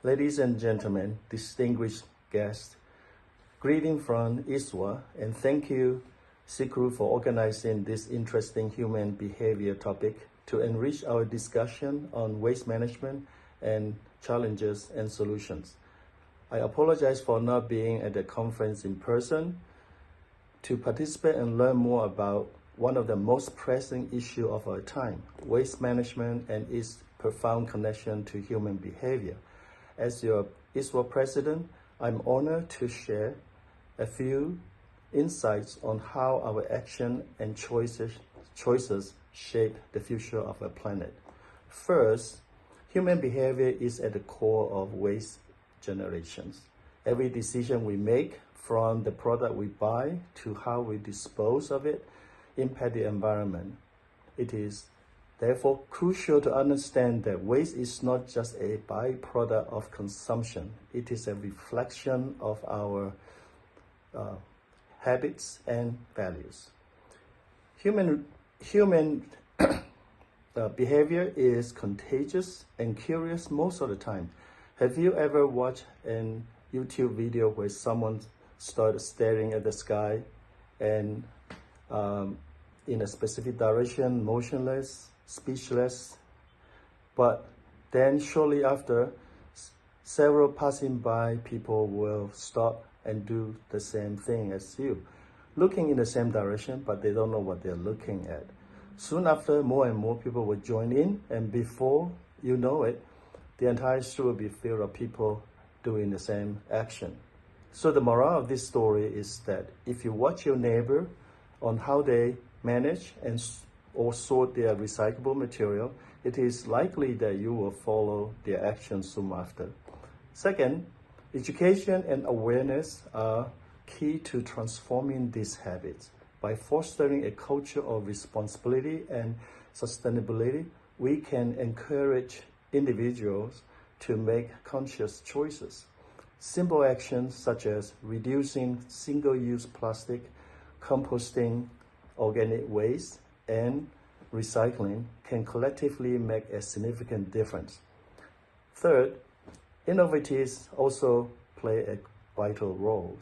Ladies and gentlemen, distinguished guests, greeting from ISWA, and thank you, SICRU, for organizing this interesting human behavior topic to enrich our discussion on waste management and challenges and solutions. I apologize for not being at the conference in person. To participate and learn more about one of the most pressing issues of our time, waste management and its profound connection to human behavior. As your ISWA president, I'm honored to share a few insights on how our action and choices shape the future of our planet. First, human behavior is at the core of waste generations. Every decision we make, from the product we buy to how we dispose of it, impact the environment. It is therefore crucial to understand that waste is not just a byproduct of consumption. It is a reflection of our habits and values. Human behavior is contagious and curious most of the time. Have you ever watched a YouTube video where someone started staring at the sky and in a specific direction, motionless, speechless, but then shortly after, several passing by people will stop and do the same thing as you, looking in the same direction, but they don't know what they're looking at. Soon after, more and more people will join in, and before you know it, the entire street will be filled with people doing the same action. So the moral of this story is that if you watch your neighbor on how they manage or sort their recyclable material, it is likely that you will follow their actions soon after. Second, education and awareness are key to transforming these habits. By fostering a culture of responsibility and sustainability, we can encourage individuals to make conscious choices. Simple actions such as reducing single-use plastic, composting organic waste, and recycling can collectively make a significant difference. Third, innovators also play a vital role.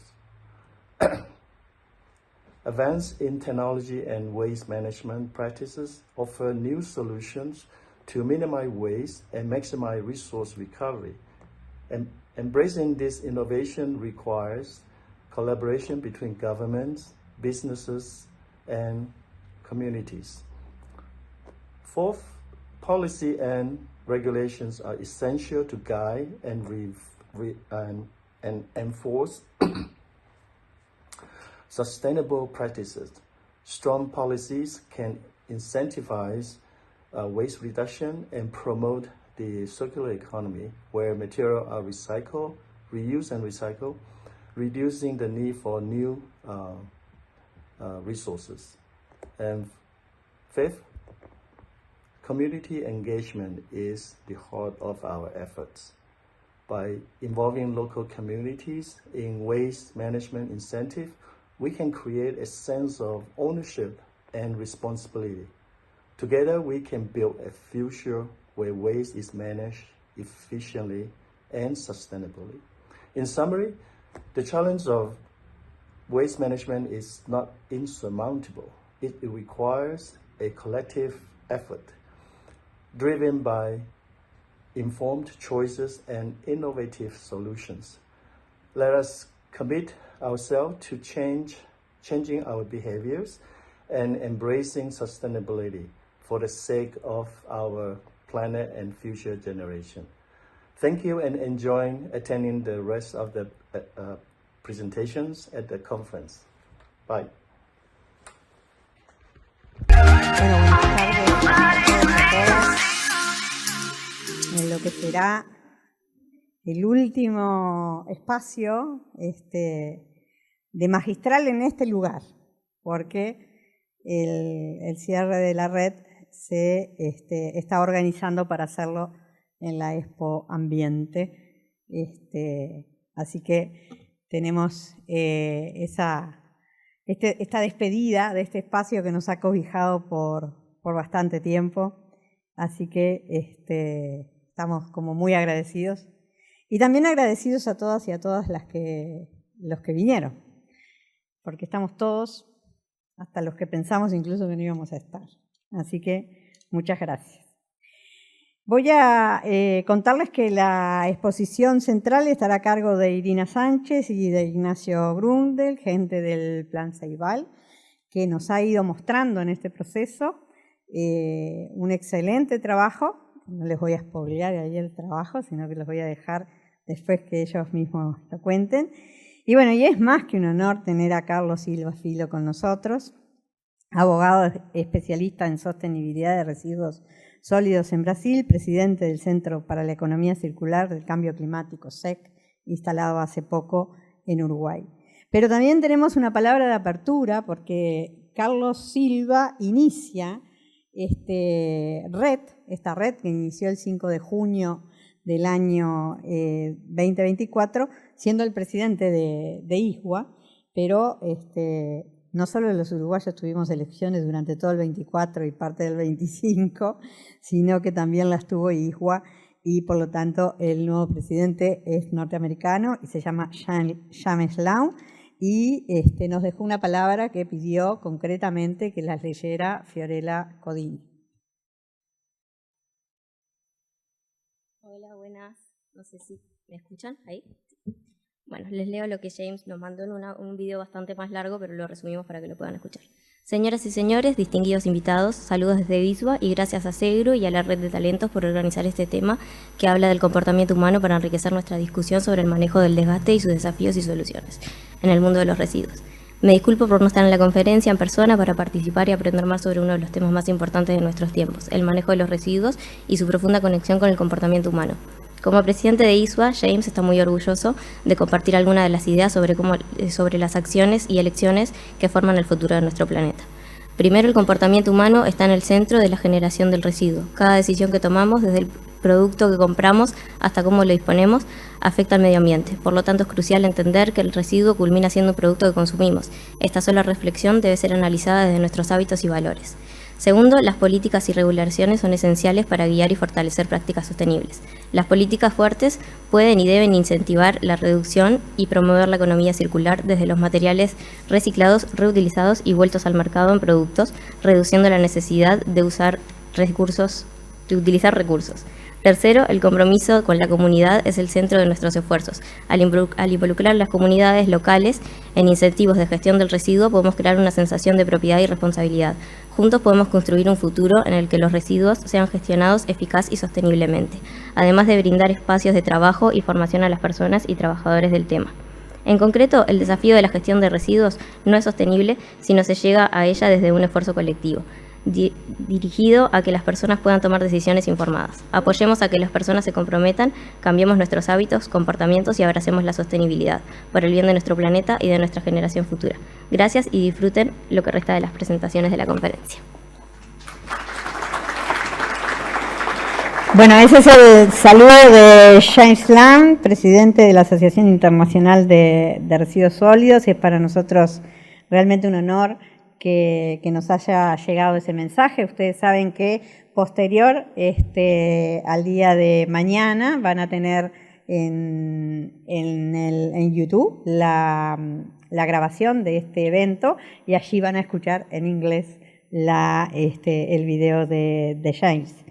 Advances in technology and waste management practices offer new solutions to minimize waste and maximize resource recovery. Embracing this innovation requires collaboration between governments, businesses, and communities. Fourth, policy and regulations are essential to guide and enforce sustainable practices. Strong policies can incentivize waste reduction and promote the circular economy, where materials are recycled, reused, and recycled, reducing the need for new resources. And fifth, community engagement is the heart of our efforts. By involving local communities in waste management incentive, we can create a sense of ownership and responsibility. Together, we can build a future where waste is managed efficiently and sustainably. In summary, the challenge of waste management is not insurmountable. It requires a collective effort driven by informed choices and innovative solutions. Let us commit ourselves to changing our behaviors and embracing sustainability for the sake of our planet and future generation. Thank you, and enjoy attending the rest of the presentations at the conference. Bye. Bueno, buenas tardes a todos y a todas. En lo que será el último espacio de magistral en este lugar, porque el cierre de la red se está organizando para hacerlo en la Expo Ambiente. Así que tenemos esta despedida de este espacio que nos ha cobijado por bastante tiempo. Así que estamos como muy agradecidos. Y también agradecidos a todas y a todas los que vinieron, porque estamos todos, hasta los que pensamos incluso que no íbamos a estar. Así que muchas gracias. Voy a contarles que la exposición central estará a cargo de Irina Sánchez y de Ignacio Grundel, gente del Plan Ceibal, que nos ha ido mostrando en este proceso un excelente trabajo. No les voy a spoilear ahí el trabajo, sino que los voy a dejar después que ellos mismos lo cuenten. Y bueno, y es más que un honor tener a Carlos Silva Filo con nosotros, abogado especialista en sostenibilidad de residuos sólidos en Brasil, presidente del Centro para la Economía Circular del Cambio Climático, SEC, instalado hace poco en Uruguay. Pero también tenemos una palabra de apertura porque Carlos Silva inicia esta red que inició el 5 de junio del año 2024, siendo el presidente de ISWA, pero no solo los uruguayos tuvimos elecciones durante todo el 24 y parte del 25, sino que también las tuvo ISWA y por lo tanto el nuevo presidente es norteamericano y se llama James Lau y nos dejó una palabra que pidió concretamente que las leyera Fiorella Codini. Hola, buenas. No sé si me escuchan ahí. Bueno, les leo lo que James nos mandó en un video bastante más largo, pero lo resumimos para que lo puedan escuchar. Señoras y señores, distinguidos invitados, saludos desde ISWA y gracias a Segru y a la Red de Talentos por organizar este tema que habla del comportamiento humano para enriquecer nuestra discusión sobre el manejo del desgaste y sus desafíos y soluciones en el mundo de los residuos. Me disculpo por no estar en la conferencia en persona para participar y aprender más sobre uno de los temas más importantes de nuestros tiempos, el manejo de los residuos y su profunda conexión con el comportamiento humano. Como presidente de ISWA, James está muy orgulloso de compartir algunas de las ideas sobre las acciones y elecciones que forman el futuro de nuestro planeta. Primero, el comportamiento humano está en el centro de la generación del residuo. Cada decisión que tomamos, desde el producto que compramos hasta cómo lo disponemos, afecta al medio ambiente. Por lo tanto, es crucial entender que el residuo culmina siendo un producto que consumimos. Esta sola reflexión debe ser analizada desde nuestros hábitos y valores. Segundo, las políticas y regulaciones son esenciales para guiar y fortalecer prácticas sostenibles. Las políticas fuertes pueden y deben incentivar la reducción y promover la economía circular desde los materiales reciclados, reutilizados y vueltos al mercado en productos, reduciendo la necesidad de utilizar recursos. Tercero, el compromiso con la comunidad es el centro de nuestros esfuerzos. Al involucrar las comunidades locales en incentivos de gestión del residuo, podemos crear una sensación de propiedad y responsabilidad. Juntos podemos construir un futuro en el que los residuos sean gestionados eficaz y sosteniblemente, además de brindar espacios de trabajo y formación a las personas y trabajadores del tema. En concreto, el desafío de la gestión de residuos no es sostenible si no se llega a ella desde un esfuerzo colectivo, dirigido a que las personas puedan tomar decisiones informadas. Apoyemos a que las personas se comprometan, cambiemos nuestros hábitos, comportamientos y abracemos la sostenibilidad por el bien de nuestro planeta y de nuestra generación futura. Gracias y disfruten lo que resta de las presentaciones de la conferencia. Bueno, ese es el saludo de James Lau, presidente de la Asociación Internacional de Residuos Sólidos, y es para nosotros realmente un honor que nos haya llegado ese mensaje. Ustedes saben que posterior al día de mañana van a tener en YouTube la grabación de este evento y allí van a escuchar en inglés el video de James.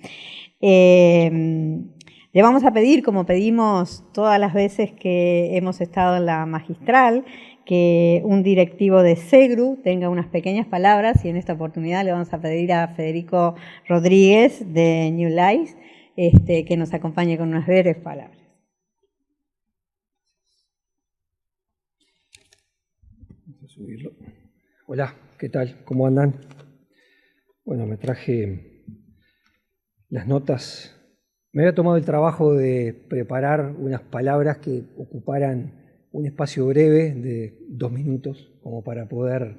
Le vamos a pedir, como pedimos todas las veces que hemos estado en la magistral, que un directivo de Segru tenga unas pequeñas palabras, y en esta oportunidad le vamos a pedir a Federico Rodríguez de New Life que nos acompañe con unas breves palabras. Vamos a subirlo. Hola, ¿qué tal? ¿Cómo andan? Bueno, me traje las notas. Me había tomado el trabajo de preparar unas palabras que ocuparan un espacio breve de 2 minutos, como para poder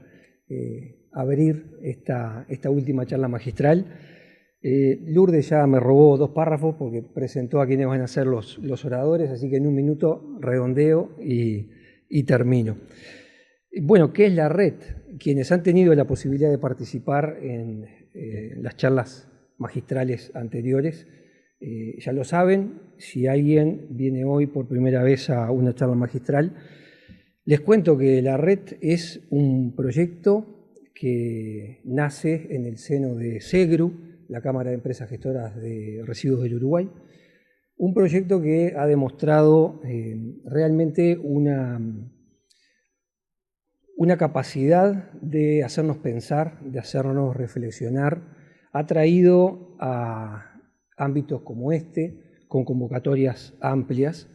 abrir esta última charla magistral. Lourdes ya me robó 2 párrafos porque presentó a quienes van a ser los oradores, así que en 1 minuto redondeo y termino. Bueno, ¿qué es la red? Quienes han tenido la posibilidad de participar en las charlas magistrales anteriores Ya lo saben, si alguien viene hoy por primera vez a una charla magistral, les cuento que la red es un proyecto que nace en el seno de SEGRU, la Cámara de Empresas Gestoras de Residuos del Uruguay, un proyecto que ha demostrado realmente una capacidad de hacernos pensar, de hacernos reflexionar, ha traído a ámbitos como este, con convocatorias amplias,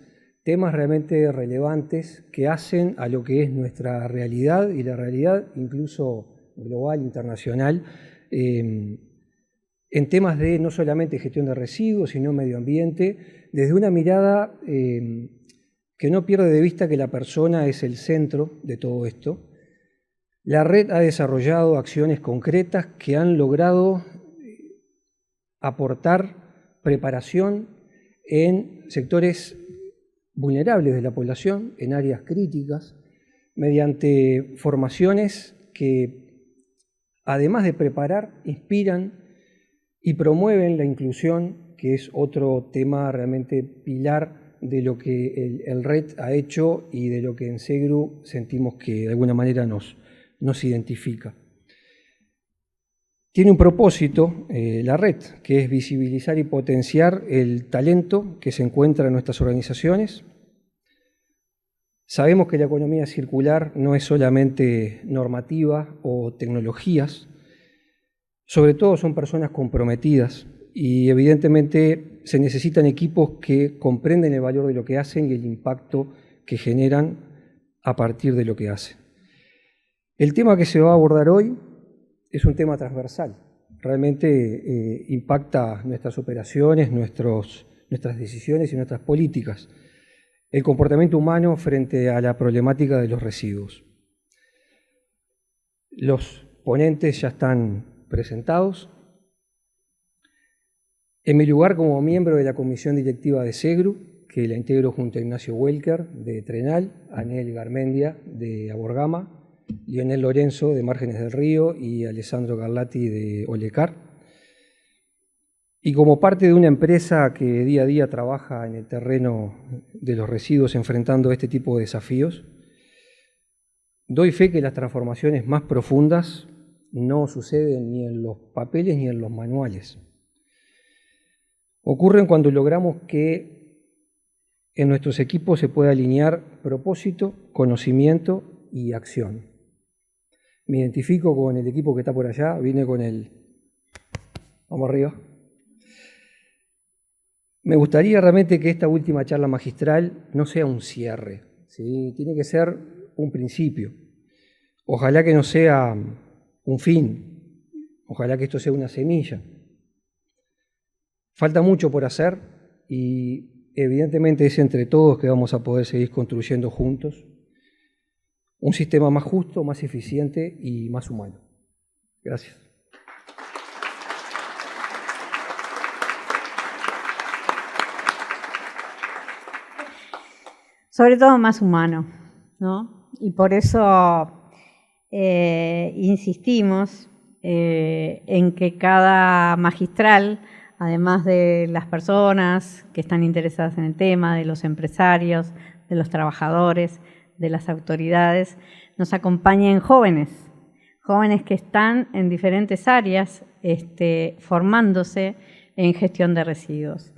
temas realmente relevantes que hacen a lo que es nuestra realidad y la realidad incluso global, internacional, en temas de no solamente gestión de residuos, sino medio ambiente, desde una mirada que no pierde de vista que la persona es el centro de todo esto. La red ha desarrollado acciones concretas que han logrado aportar preparación en sectores vulnerables de la población, en áreas críticas, mediante formaciones que, además de preparar, inspiran y promueven la inclusión, que es otro tema realmente pilar de lo que el RED ha hecho y de lo que en SEGRU sentimos que de alguna manera nos identifica. Tiene un propósito, la red, que es visibilizar y potenciar el talento que se encuentra en nuestras organizaciones. Sabemos que la economía circular no es solamente normativa o tecnologías, sobre todo son personas comprometidas y evidentemente se necesitan equipos que comprenden el valor de lo que hacen y el impacto que generan a partir de lo que hacen. El tema que se va a abordar hoy es un tema transversal, realmente impacta nuestras operaciones, nuestras decisiones y nuestras políticas. El comportamiento humano frente a la problemática de los residuos. Los ponentes ya están presentados. En mi lugar como miembro de la comisión directiva de SEGRU, que la integro junto a Ignacio Welker de Trenal, Anel Garmendia de Aborgama, Lionel Lorenzo de Márgenes del Río y Alessandro Garlati de Olecar. Y como parte de una empresa que día a día trabaja en el terreno de los residuos enfrentando este tipo de desafíos, doy fe que las transformaciones más profundas no suceden ni en los papeles ni en los manuales. Ocurren cuando logramos que en nuestros equipos se pueda alinear propósito, conocimiento y acción. Me identifico con el equipo que está por allá, vine con el... Vamos arriba. Me gustaría realmente que esta última charla magistral no sea un cierre, ¿sí? Tiene que ser un principio. Ojalá que no sea un fin, ojalá que esto sea una semilla. Falta mucho por hacer y evidentemente es entre todos que vamos a poder seguir construyendo juntos un sistema más justo, más eficiente y más humano. Gracias. Sobre todo más humano, ¿no? Y por eso insistimos en que cada magistral, además de las personas que están interesadas en el tema, de los empresarios, de los trabajadores, de las autoridades, nos acompañen jóvenes que están en diferentes áreas formándose en gestión de residuos.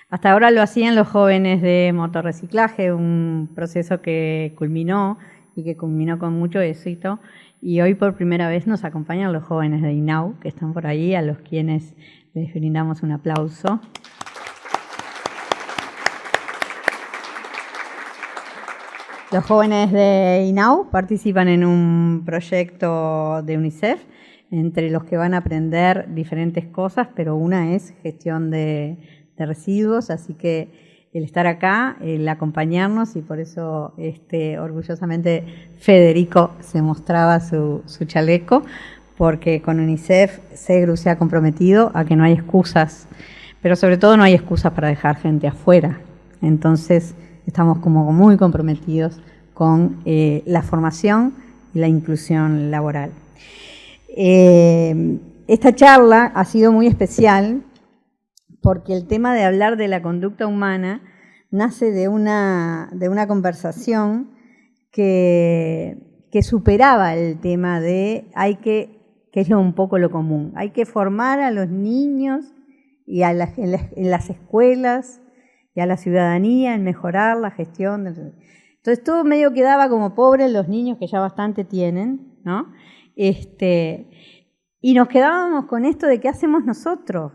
Hasta ahora lo hacían los jóvenes de motorreciclaje, un proceso que culminó y que culminó con mucho éxito, y hoy por primera vez nos acompañan los jóvenes de INAU, que están por ahí, a los quienes les brindamos un aplauso. Los jóvenes de INAU participan en un proyecto de UNICEF, entre los que van a aprender diferentes cosas, pero una es gestión de residuos, así que el estar acá, el acompañarnos, y por eso orgullosamente Federico se mostraba su chaleco, porque con UNICEF SEGRU se ha comprometido a que no hay excusas, pero sobre todo no hay excusas para dejar gente afuera. Entonces estamos como muy comprometidos con la formación y la inclusión laboral. Esta charla ha sido muy especial porque el tema de hablar de la conducta humana nace de una conversación que superaba el tema de que es un poco lo común, hay que formar a los niños y en las escuelas y a la ciudadanía en mejorar la gestión. Entonces todo medio quedaba como pobres los niños que ya bastante tienen, ¿no? Y nos quedábamos con esto de qué hacemos nosotros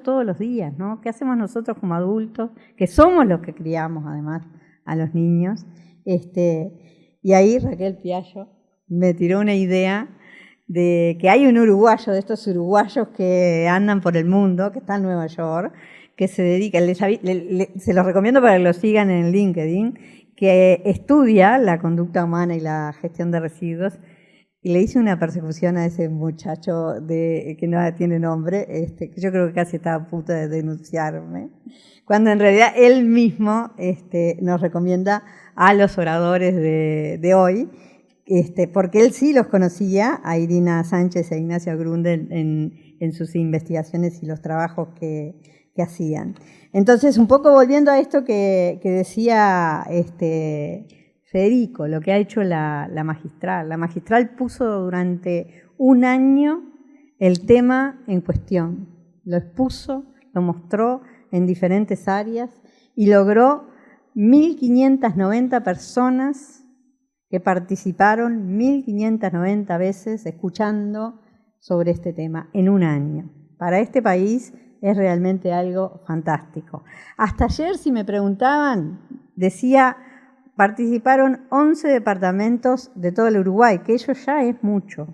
todos los días, ¿no? ¿Qué hacemos nosotros como adultos? Que somos los que criamos además a los niños. Y ahí Raquel Piaggio me tiró una idea de que hay un uruguayo, de estos uruguayos que andan por el mundo, que está en Nueva York, que se dedica, se los recomiendo para que lo sigan en LinkedIn, que estudia la conducta humana y la gestión de residuos, y le hice una persecución a ese muchacho que no tiene nombre, que yo creo que casi estaba a punto de denunciarme, cuando en realidad él mismo nos recomienda a los oradores de hoy, porque él sí los conocía, a Irina Sánchez e Ignacio Grundel en sus investigaciones y los trabajos que hacían. Entonces, un poco volviendo a esto que decía Federico, lo que ha hecho la magistral. La magistral puso durante un año el tema en cuestión, lo expuso, lo mostró en diferentes áreas y logró 1.590 personas que participaron 1.590 veces escuchando sobre este tema en un año. Para este país es realmente algo fantástico. Hasta ayer, si me preguntaban, decía, participaron 11 departamentos de todo el Uruguay, que eso ya es mucho.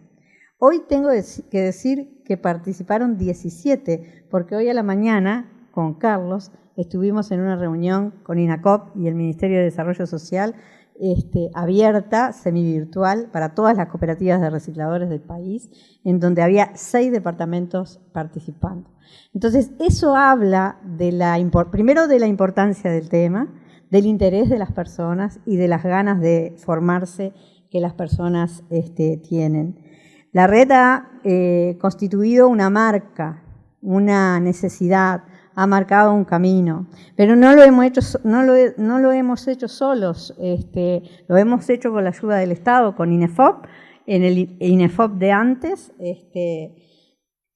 Hoy tengo que decir que participaron 17, porque hoy a la mañana, con Carlos, estuvimos en una reunión con INACOP y el Ministerio de Desarrollo Social, abierta, semivirtual, para todas las cooperativas de recicladores del país, en donde había 6 departamentos participando. Entonces, eso habla primero de la importancia del tema, del interés de las personas y de las ganas de formarse que las personas tienen. La red ha constituido una marca, una necesidad, ha marcado un camino, pero no lo hemos hecho solos, lo hemos hecho con la ayuda del Estado, con INEFOP, en el INEFOP de antes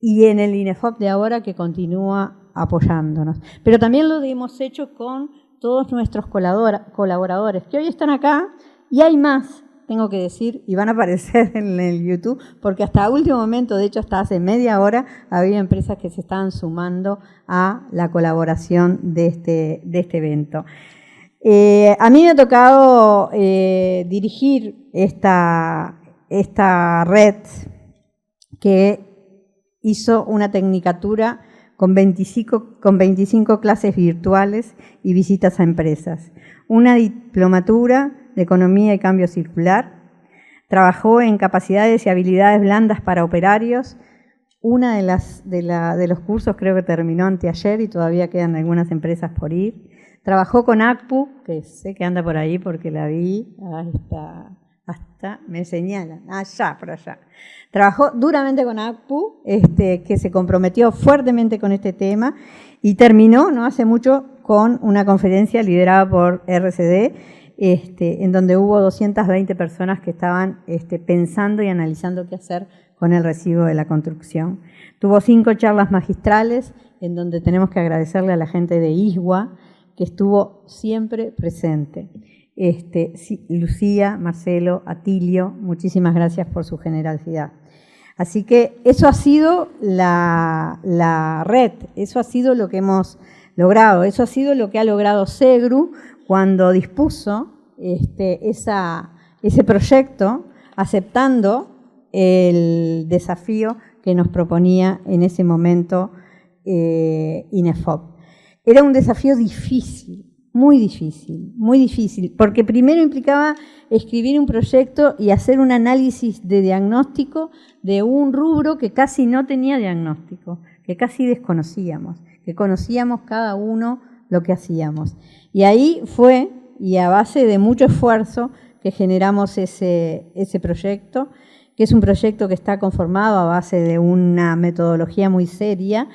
y en el INEFOP de ahora, que continúa apoyándonos. Pero también lo hemos hecho con todos nuestros colaboradores, que hoy están acá, y hay más, tengo que decir, y van a aparecer en el YouTube, porque hasta último momento, de hecho hasta hace media hora, había empresas que se estaban sumando a la colaboración de este evento. A mí me ha tocado dirigir esta red que hizo una tecnicatura con 25 clases virtuales y visitas a empresas, una diplomatura de Economía y Cambio Circular, trabajó en capacidades y habilidades blandas para operarios. Una de los cursos creo que terminó anteayer y todavía quedan algunas empresas por ir. Trabajó con ACPU, que sé que anda por ahí porque la vi, hasta me señalan, allá, por allá. Trabajó duramente con ACPU, que se comprometió fuertemente con este tema y terminó no hace mucho con una conferencia liderada por RCD, en donde hubo 220 personas que estaban pensando y analizando qué hacer con el residuo de la construcción. Tuvo 5 charlas magistrales, en donde tenemos que agradecerle a la gente de ISWA, que estuvo siempre presente. Lucía, Marcelo, Atilio, muchísimas gracias por su generosidad. Así que eso ha sido la red, eso ha sido lo que hemos logrado, eso ha sido lo que ha logrado SEGRU cuando dispuso ese proyecto, aceptando el desafío que nos proponía en ese momento INEFOP. Era un desafío difícil, muy difícil, porque primero implicaba escribir un proyecto y hacer un análisis de diagnóstico de un rubro que casi no tenía diagnóstico, que casi desconocíamos, que conocíamos cada uno lo que hacíamos. Y ahí fue, y a base de mucho esfuerzo, que generamos ese proyecto, que es un proyecto que está conformado a base de una metodología muy seria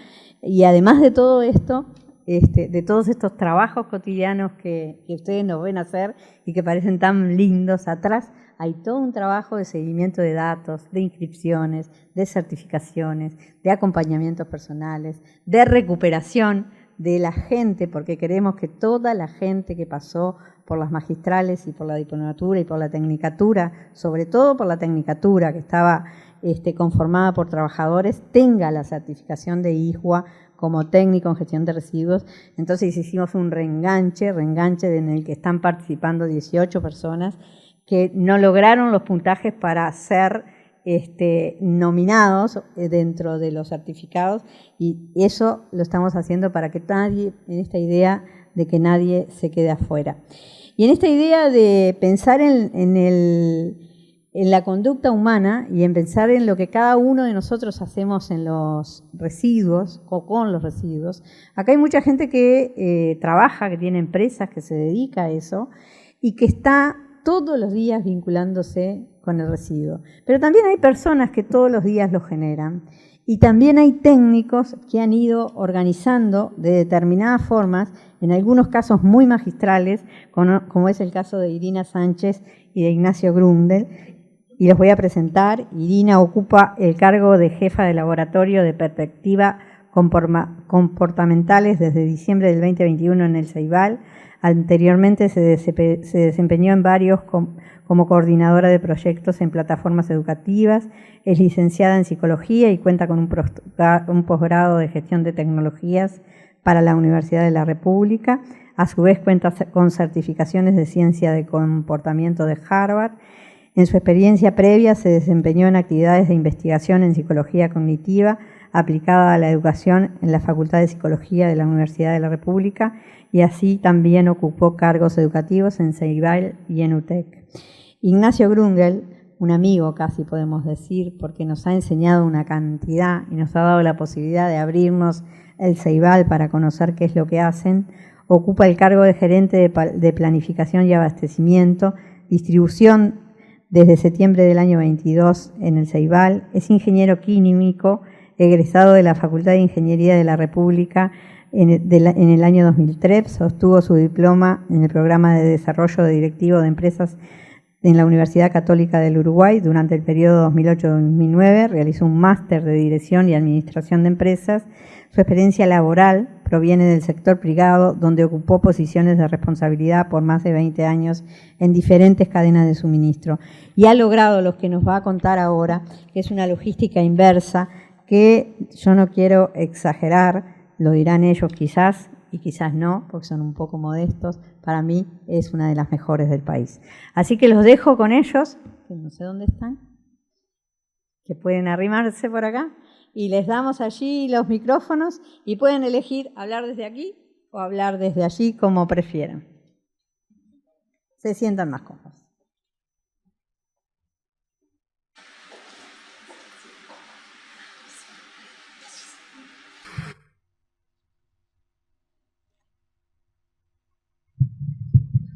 Y además de todo esto, de todos estos trabajos cotidianos que ustedes nos ven hacer y que parecen tan lindos atrás, hay todo un trabajo de seguimiento de datos, de inscripciones, de certificaciones, de acompañamientos personales, de recuperación de la gente, porque queremos que toda la gente que pasó por las magistrales y por la diplomatura y por la tecnicatura, sobre todo por la tecnicatura que estaba conformada por trabajadores, tenga la certificación de IJUA como técnico en gestión de residuos. Entonces hicimos un reenganche en el que están participando 18 personas que no lograron los puntajes para ser nominados dentro de los certificados, y eso lo estamos haciendo para que nadie, en esta idea de que nadie se quede afuera. Y en esta idea de pensar en la conducta humana y en pensar en lo que cada uno de nosotros hacemos en los residuos o con los residuos, acá hay mucha gente que trabaja, que tiene empresas, que se dedica a eso y que está todos los días vinculándose con el residuo. Pero también hay personas que todos los días lo generan. Y también hay técnicos que han ido organizando de determinadas formas, en algunos casos muy magistrales, como es el caso de Irina Sánchez y de Ignacio Grundel. Y los voy a presentar. Irina ocupa el cargo de jefa de laboratorio de perspectiva comportamentales desde diciembre del 2021 en el Ceibal. Anteriormente se desempeñó en varios como coordinadora de proyectos en plataformas educativas, es licenciada en psicología y cuenta con un posgrado de gestión de tecnologías para la Universidad de la República. A su vez cuenta con certificaciones de ciencia de comportamiento de Harvard. En su experiencia previa se desempeñó en actividades de investigación en psicología cognitiva aplicada a la educación en la Facultad de Psicología de la Universidad de la República, y así también ocupó cargos educativos en Ceibal y en UTEC. Ignacio Grundel, un amigo casi podemos decir, porque nos ha enseñado una cantidad y nos ha dado la posibilidad de abrirnos el Ceibal para conocer qué es lo que hacen, ocupa el cargo de gerente de planificación y abastecimiento, distribución desde septiembre del año 22 en el Ceibal, es ingeniero químico, egresado de la Facultad de Ingeniería de la República en el año 2003, sostuvo su diploma en el programa de desarrollo de directivo de empresas en la Universidad Católica del Uruguay durante el periodo 2008-2009, realizó un máster de dirección y administración de empresas. Su experiencia laboral proviene del sector privado, donde ocupó posiciones de responsabilidad por más de 20 años en diferentes cadenas de suministro. Y ha logrado lo que nos va a contar ahora, que es una logística inversa, que yo no quiero exagerar, lo dirán ellos quizás y quizás no, porque son un poco modestos. Para mí es una de las mejores del país. Así que los dejo con ellos, que no sé dónde están, que pueden arrimarse por acá, y les damos allí los micrófonos y pueden elegir hablar desde aquí o hablar desde allí, como prefieran. Se sientan más cómodos.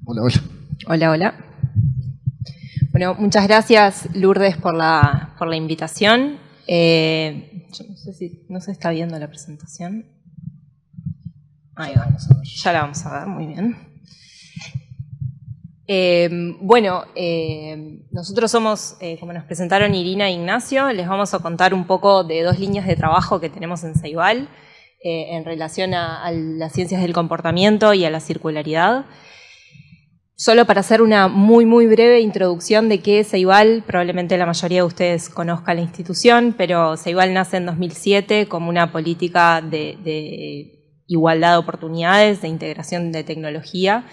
Hola, hola. Hola, hola. Bueno, muchas gracias, Lourdes, por la invitación. Yo no sé si no se está viendo la presentación. Ahí va. Ya la vamos a ver, muy bien. Nosotros somos, como nos presentaron Irina e Ignacio, les vamos a contar un poco de dos líneas de trabajo que tenemos en Ceibal en relación a las ciencias del comportamiento y a la circularidad. Solo para hacer una muy breve introducción de qué es Ceibal, probablemente la mayoría de ustedes conozca la institución, pero Ceibal nace en 2007 como una política de igualdad de oportunidades, de integración de tecnología,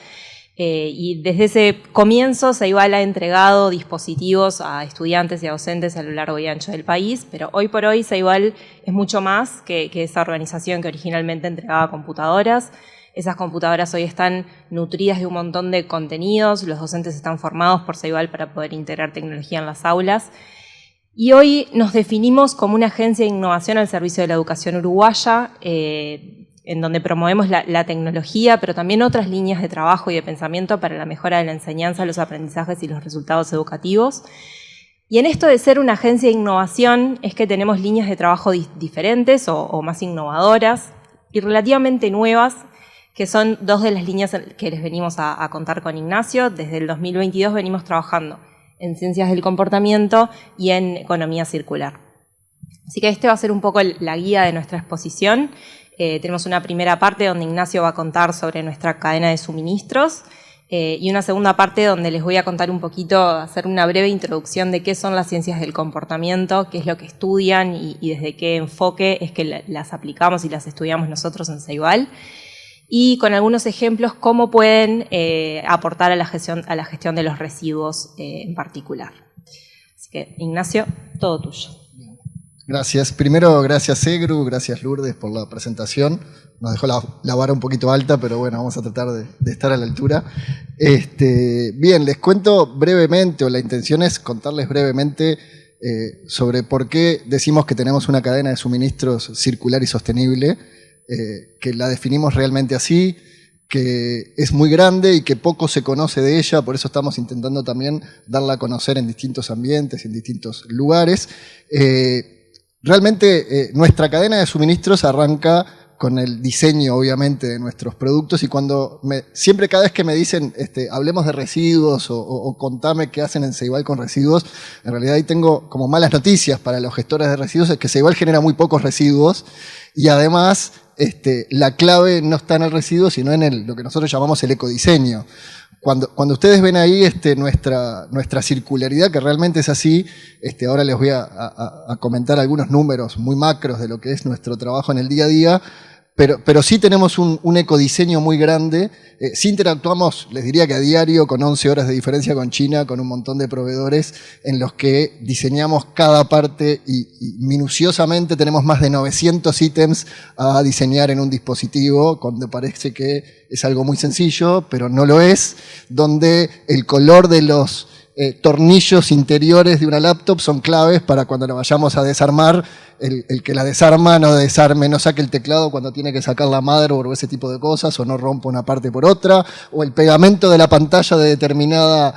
y desde ese comienzo Ceibal ha entregado dispositivos a estudiantes y a docentes a lo largo y ancho del país, pero hoy por hoy Ceibal es mucho más que esa organización que originalmente entregaba computadoras. Esas computadoras hoy están nutridas de un montón de contenidos, los docentes están formados por Ceibal para poder integrar tecnología en las aulas. Y hoy nos definimos como una agencia de innovación al servicio de la educación uruguaya, en donde promovemos la tecnología, pero también otras líneas de trabajo y de pensamiento para la mejora de la enseñanza, los aprendizajes y los resultados educativos. Y en esto de ser una agencia de innovación es que tenemos líneas de trabajo diferentes o más innovadoras y relativamente nuevas, que son dos de las líneas que les venimos a contar con Ignacio. Desde el 2022 venimos trabajando en ciencias del comportamiento y en economía circular. Así que este va a ser un poco la guía de nuestra exposición. Tenemos una primera parte donde Ignacio va a contar sobre nuestra cadena de suministros y una segunda parte donde les voy a contar un poquito, hacer una breve introducción de qué son las ciencias del comportamiento, qué es lo que estudian y desde qué enfoque es que las aplicamos y las estudiamos nosotros en Ceibal. Y con algunos ejemplos cómo pueden aportar a la gestión de los residuos en particular. Así que, Ignacio, todo tuyo. Gracias. Primero, gracias Egru, gracias Lourdes por la presentación. Nos dejó la vara un poquito alta, pero bueno, vamos a tratar de estar a la altura. Bien, les cuento brevemente, o la intención es contarles brevemente sobre por qué decimos que tenemos una cadena de suministros circular y sostenible, que la definimos realmente así, que es muy grande y que poco se conoce de ella, por eso estamos intentando también darla a conocer en distintos ambientes, en distintos lugares. Realmente nuestra cadena de suministros arranca con el diseño, obviamente, de nuestros productos y siempre cada vez que me dicen hablemos de residuos o contame qué hacen en Ceibal con residuos, en realidad ahí tengo como malas noticias para los gestores de residuos, es que Ceibal genera muy pocos residuos y además la clave no está en el residuo, sino en lo que nosotros llamamos el ecodiseño. Cuando ustedes ven ahí nuestra circularidad, que realmente es así, ahora les voy a comentar algunos números muy macros de lo que es nuestro trabajo en el día a día, pero sí tenemos un ecodiseño muy grande. Sí interactuamos, les diría que a diario, con 11 horas de diferencia con China, con un montón de proveedores en los que diseñamos cada parte y minuciosamente tenemos más de 900 ítems a diseñar en un dispositivo, cuando parece que es algo muy sencillo, pero no lo es, donde el color de los tornillos interiores de una laptop son claves para cuando la vayamos a desarmar, el que la desarma no desarme, no saque el teclado cuando tiene que sacar la motherboard o ese tipo de cosas, o no rompa una parte por otra, o el pegamento de la pantalla de determinada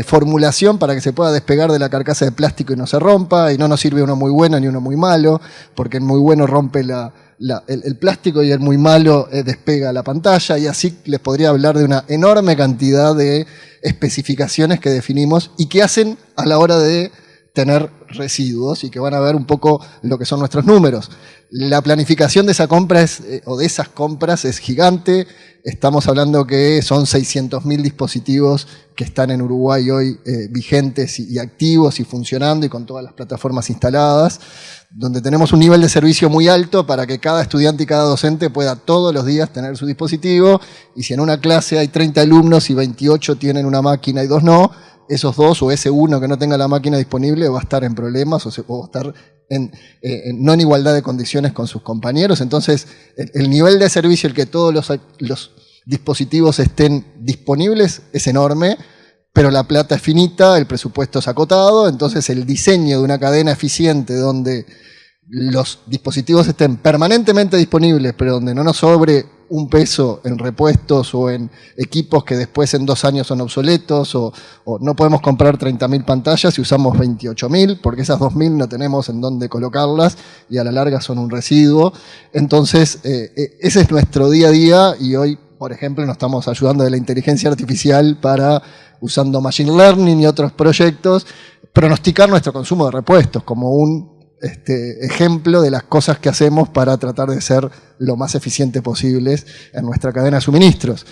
formulación para que se pueda despegar de la carcasa de plástico y no se rompa, y no nos sirve uno muy bueno ni uno muy malo, porque el muy bueno rompe el plástico y el muy malo despega la pantalla, y así les podría hablar de una enorme cantidad de especificaciones que definimos y que hacen a la hora de tener residuos y que van a ver un poco lo que son nuestros números. La planificación de esa compra o de esas compras es gigante. Estamos hablando que son 600.000 dispositivos que están en Uruguay hoy vigentes y activos y funcionando y con todas las plataformas instaladas, donde tenemos un nivel de servicio muy alto para que cada estudiante y cada docente pueda todos los días tener su dispositivo, y si en una clase hay 30 alumnos y 28 tienen una máquina y 2 no, esos 2 o ese 1 que no tenga la máquina disponible va a estar en problemas o va a estar no en igualdad de condiciones con sus compañeros. Entonces, el nivel de servicio, el que todos los dispositivos estén disponibles es enorme, pero la plata es finita, el presupuesto es acotado, entonces el diseño de una cadena eficiente donde los dispositivos estén permanentemente disponibles, pero donde no nos sobre un peso en repuestos o en equipos que después en 2 años son obsoletos, o no podemos comprar 30.000 pantallas y usamos 28.000, porque esas 2.000 no tenemos en dónde colocarlas y a la larga son un residuo. Entonces, ese es nuestro día a día, y hoy, por ejemplo, nos estamos ayudando de la inteligencia artificial para, usando Machine Learning y otros proyectos, pronosticar nuestro consumo de repuestos como un ejemplo de las cosas que hacemos para tratar de ser lo más eficiente posibles en nuestra cadena de suministros.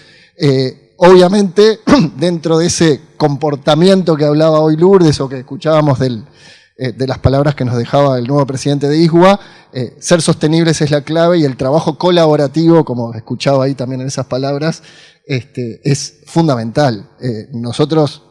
Obviamente, dentro de ese comportamiento que hablaba hoy Lourdes, o que escuchábamos de las palabras que nos dejaba el nuevo presidente de ISWA, ser sostenibles es la clave, y el trabajo colaborativo, como escuchaba ahí también en esas palabras, es fundamental. Nosotros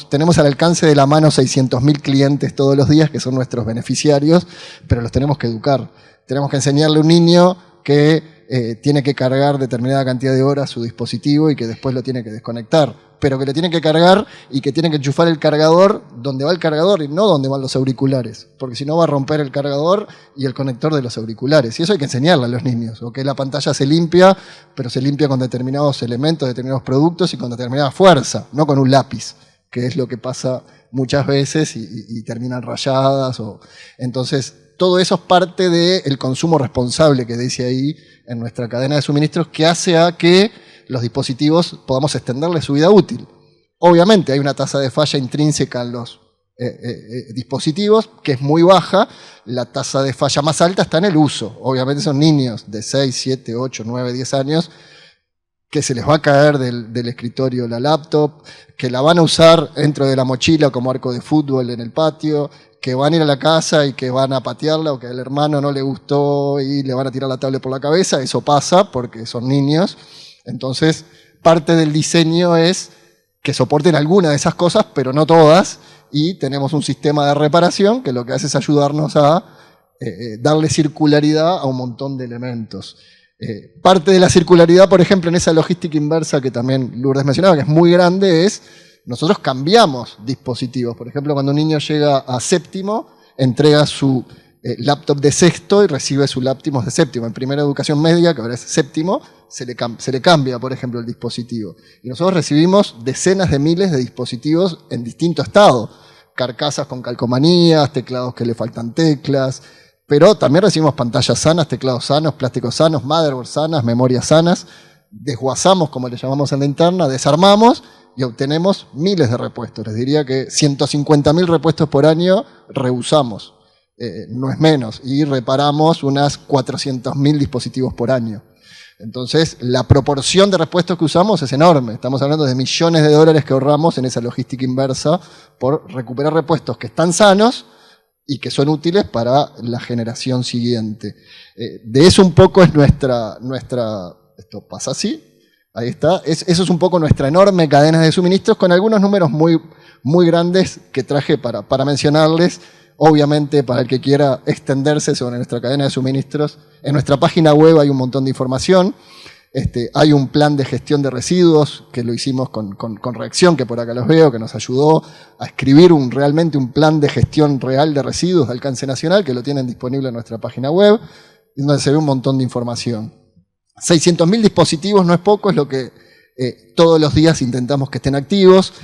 tenemos al alcance de la mano 600.000 clientes todos los días que son nuestros beneficiarios, pero los tenemos que educar. Tenemos que enseñarle a un niño que tiene que cargar determinada cantidad de horas su dispositivo y que después lo tiene que desconectar, pero que lo tiene que cargar y que tiene que enchufar el cargador donde va el cargador y no donde van los auriculares, porque si no va a romper el cargador y el conector de los auriculares. Y eso hay que enseñarle a los niños, o que la pantalla se limpia, pero se limpia con determinados elementos, determinados productos y con determinada fuerza, no con un lápiz, que es lo que pasa muchas veces y terminan rayadas. Entonces, todo eso es parte del consumo responsable que dice ahí en nuestra cadena de suministros, que hace a que los dispositivos podamos extenderle su vida útil. Obviamente hay una tasa de falla intrínseca en los dispositivos que es muy baja. La tasa de falla más alta está en el uso. Obviamente son niños de 6, 7, 8, 9, 10 años que se les va a caer del escritorio la laptop, que la van a usar dentro de la mochila como arco de fútbol en el patio, que van a ir a la casa y que van a patearla, o que al hermano no le gustó y le van a tirar la tablet por la cabeza. Eso pasa porque son niños. Entonces, parte del diseño es que soporten alguna de esas cosas, pero no todas, y tenemos un sistema de reparación que lo que hace es ayudarnos a darle circularidad a un montón de elementos. Parte de la circularidad, por ejemplo, en esa logística inversa que también Lourdes mencionaba, que es muy grande, es nosotros cambiamos dispositivos. Por ejemplo, cuando un niño llega a séptimo, entrega su laptop de sexto y recibe su laptop de séptimo. En primera educación media, que ahora es séptimo, se le cambia, por ejemplo, el dispositivo. Y nosotros recibimos decenas de miles de dispositivos en distinto estado. Carcasas con calcomanías, teclados que le faltan teclas, pero también recibimos pantallas sanas, teclados sanos, plásticos sanos, motherboards sanas, memorias sanas. Desguazamos, como le llamamos en la interna, desarmamos y obtenemos miles de repuestos. Les diría que 150.000 repuestos por año reusamos, no es menos, y reparamos unas 400.000 dispositivos por año. Entonces, la proporción de repuestos que usamos es enorme. Estamos hablando de millones de dólares que ahorramos en esa logística inversa por recuperar repuestos que están sanos y que son útiles para la generación siguiente. De eso un poco es nuestra esto pasa así, ahí está, eso es un poco nuestra enorme cadena de suministros, con algunos números muy, muy grandes que traje para mencionarles. Obviamente, para el que quiera extenderse sobre nuestra cadena de suministros, en nuestra página web hay un montón de información. Hay un plan de gestión de residuos que lo hicimos con Reacción, que por acá los veo, que nos ayudó a escribir realmente un plan de gestión real de residuos de alcance nacional, que lo tienen disponible en nuestra página web, donde se ve un montón de información. 600.000 dispositivos no es poco, es lo que todos los días intentamos que estén activos,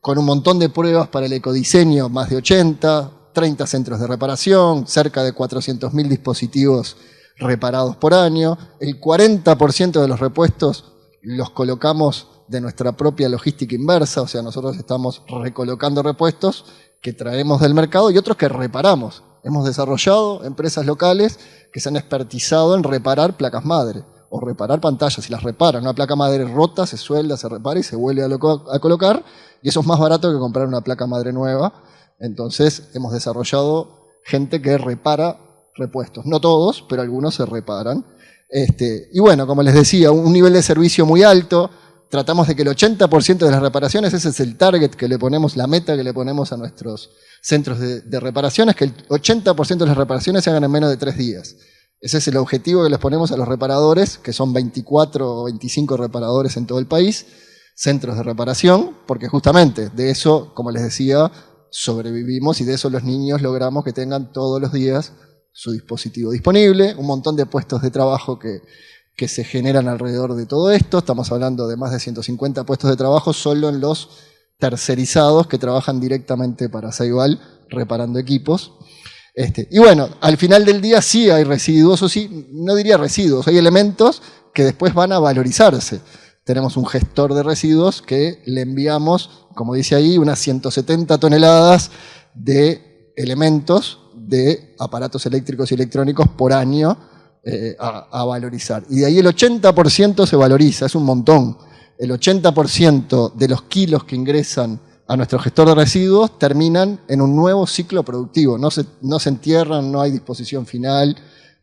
con un montón de pruebas para el ecodiseño, más de 80, 30 centros de reparación, cerca de 400.000 dispositivos reparados por año. El 40% de los repuestos los colocamos de nuestra propia logística inversa, o sea, nosotros estamos recolocando repuestos que traemos del mercado y otros que reparamos. Hemos desarrollado empresas locales que se han expertizado en reparar placas madre o reparar pantallas. Si las reparan, una placa madre rota, se suelda, se repara y se vuelve a colocar, y eso es más barato que comprar una placa madre nueva. Entonces, hemos desarrollado gente que repara repuestos. No todos, pero algunos se reparan. Y bueno, como les decía, un nivel de servicio muy alto. Tratamos de que el 80% de las reparaciones, ese es el target que le ponemos, la meta que le ponemos a nuestros centros de reparaciones, que el 80% de las reparaciones se hagan en menos de 3 días. Ese es el objetivo que les ponemos a los reparadores, que son 24 o 25 reparadores en todo el país, centros de reparación, porque justamente de eso, como les decía, sobrevivimos, y de eso los niños logramos que tengan todos los días su dispositivo disponible, un montón de puestos de trabajo que se generan alrededor de todo esto. Estamos hablando de más de 150 puestos de trabajo solo en los tercerizados que trabajan directamente para Ceibal reparando equipos. Y bueno, al final del día sí hay residuos, o sí, no diría residuos, hay elementos que después van a valorizarse. Tenemos un gestor de residuos que le enviamos, como dice ahí, unas 170 toneladas de elementos de aparatos eléctricos y electrónicos por año a valorizar. Y de ahí el 80% se valoriza, es un montón. El 80% de los kilos que ingresan a nuestro gestor de residuos terminan en un nuevo ciclo productivo. No se entierran, no hay disposición final.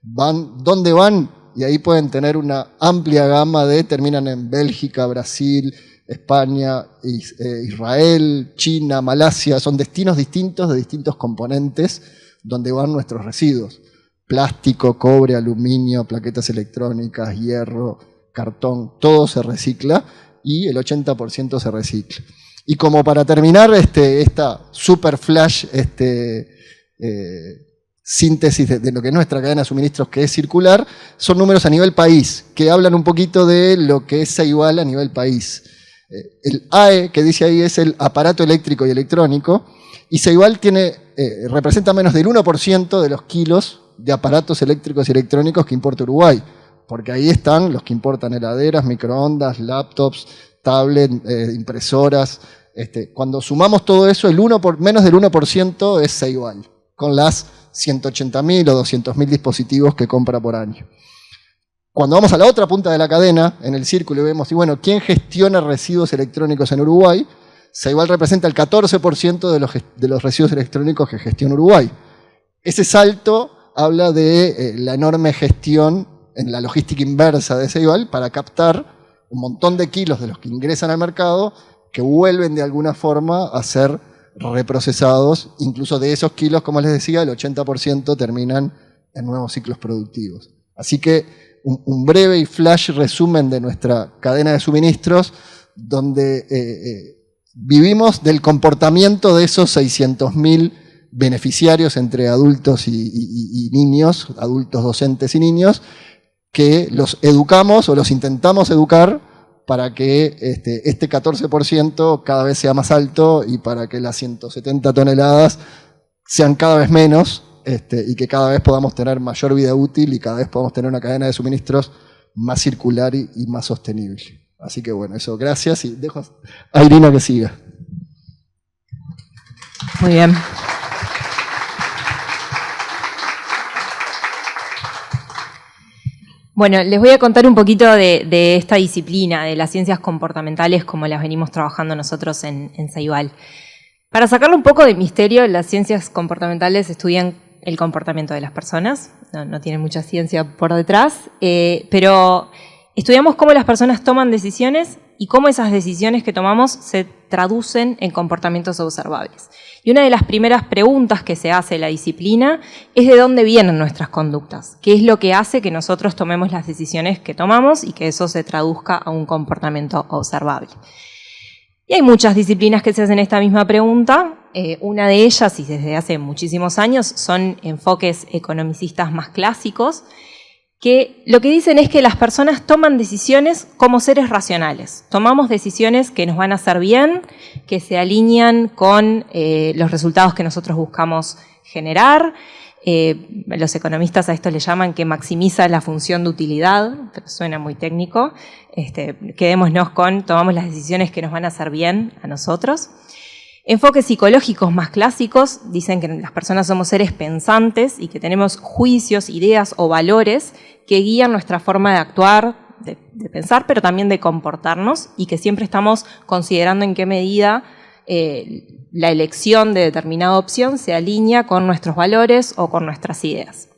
¿Dónde van? Y ahí pueden tener una amplia gama terminan en Bélgica, Brasil, España, Israel, China, Malasia. Son destinos distintos de distintos componentes donde van nuestros residuos. Plástico, cobre, aluminio, plaquetas electrónicas, hierro, cartón, todo se recicla y el 80% se recicla. Y como para terminar esta super flash síntesis de lo que es nuestra cadena de suministros, que es circular, son números a nivel país, que hablan un poquito de lo que es Ceibal a nivel país. El AE que dice ahí es el aparato eléctrico y electrónico, y Ceibal representa menos del 1% de los kilos de aparatos eléctricos y electrónicos que importa Uruguay, porque ahí están los que importan heladeras, microondas, laptops, tablets, impresoras. Cuando sumamos todo eso, menos del 1% es Ceibal, con las 180.000 o 200.000 dispositivos que compra por año. Cuando vamos a la otra punta de la cadena, en el círculo, y vemos, ¿quién gestiona residuos electrónicos en Uruguay? Ceibal representa el 14% de los residuos electrónicos que gestiona Uruguay. Ese salto habla de la enorme gestión en la logística inversa de Ceibal para captar un montón de kilos de los que ingresan al mercado que vuelven de alguna forma a ser reprocesados. Incluso de esos kilos, como les decía, el 80% terminan en nuevos ciclos productivos. Así que un breve y flash resumen de nuestra cadena de suministros, donde vivimos del comportamiento de esos 600.000 beneficiarios entre adultos y niños, adultos docentes y niños, que los educamos o los intentamos educar para que este 14% cada vez sea más alto y para que las 170 toneladas sean cada vez menos, y que cada vez podamos tener mayor vida útil y cada vez podamos tener una cadena de suministros más circular y más sostenible. Así que bueno, eso, gracias, y dejo a Irina que siga. Muy bien. Bueno, les voy a contar un poquito de esta disciplina, de las ciencias comportamentales, como las venimos trabajando nosotros en Ceibal. Para sacarle un poco de misterio, las ciencias comportamentales estudian el comportamiento de las personas, no tienen mucha ciencia por detrás, pero estudiamos cómo las personas toman decisiones y cómo esas decisiones que tomamos se traducen en comportamientos observables. Y una de las primeras preguntas que se hace en la disciplina es de dónde vienen nuestras conductas, qué es lo que hace que nosotros tomemos las decisiones que tomamos y que eso se traduzca a un comportamiento observable. Y hay muchas disciplinas que se hacen esta misma pregunta. Una de ellas, y desde hace muchísimos años, son enfoques economicistas más clásicos, que lo que dicen es que las personas toman decisiones como seres racionales. Tomamos decisiones que nos van a hacer bien, que se alinean con los resultados que nosotros buscamos generar. Los economistas a esto le llaman que maximiza la función de utilidad, pero suena muy técnico. Quedémonos con tomamos las decisiones que nos van a hacer bien a nosotros. Enfoques psicológicos más clásicos dicen que las personas somos seres pensantes y que tenemos juicios, ideas o valores que guían nuestra forma de actuar, de pensar, pero también de comportarnos, y que siempre estamos considerando en qué medida la elección de determinada opción se alinea con nuestros valores o con nuestras ideas.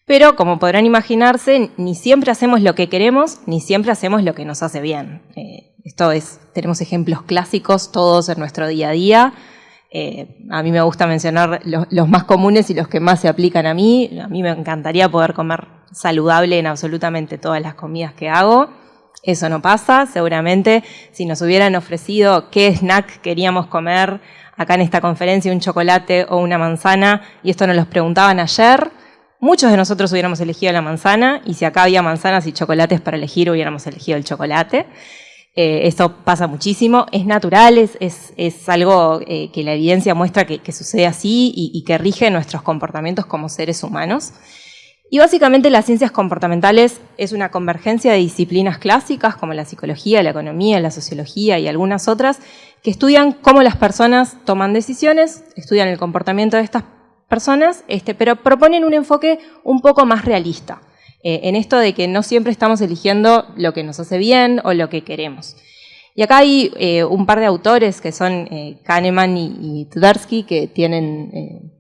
Pero, como podrán imaginarse, ni siempre hacemos lo que queremos, ni siempre hacemos lo que nos hace bien. Tenemos ejemplos clásicos todos en nuestro día a día. A mí me gusta mencionar los más comunes y los que más se aplican a mí. A mí me encantaría poder comer saludable en absolutamente todas las comidas que hago. Eso no pasa. Seguramente si nos hubieran ofrecido qué snack queríamos comer acá en esta conferencia, un chocolate o una manzana, y esto nos lo preguntaban ayer, muchos de nosotros hubiéramos elegido la manzana, y si acá había manzanas y chocolates para elegir, hubiéramos elegido el chocolate. Esto pasa muchísimo, es natural, es algo que la evidencia muestra que sucede así y que rige nuestros comportamientos como seres humanos. Y básicamente las ciencias comportamentales es una convergencia de disciplinas clásicas como la psicología, la economía, la sociología y algunas otras que estudian cómo las personas toman decisiones, estudian el comportamiento de estas personas, pero proponen un enfoque un poco más realista. En esto de que no siempre estamos eligiendo lo que nos hace bien o lo que queremos. Y acá hay un par de autores que son Kahneman y Tversky, que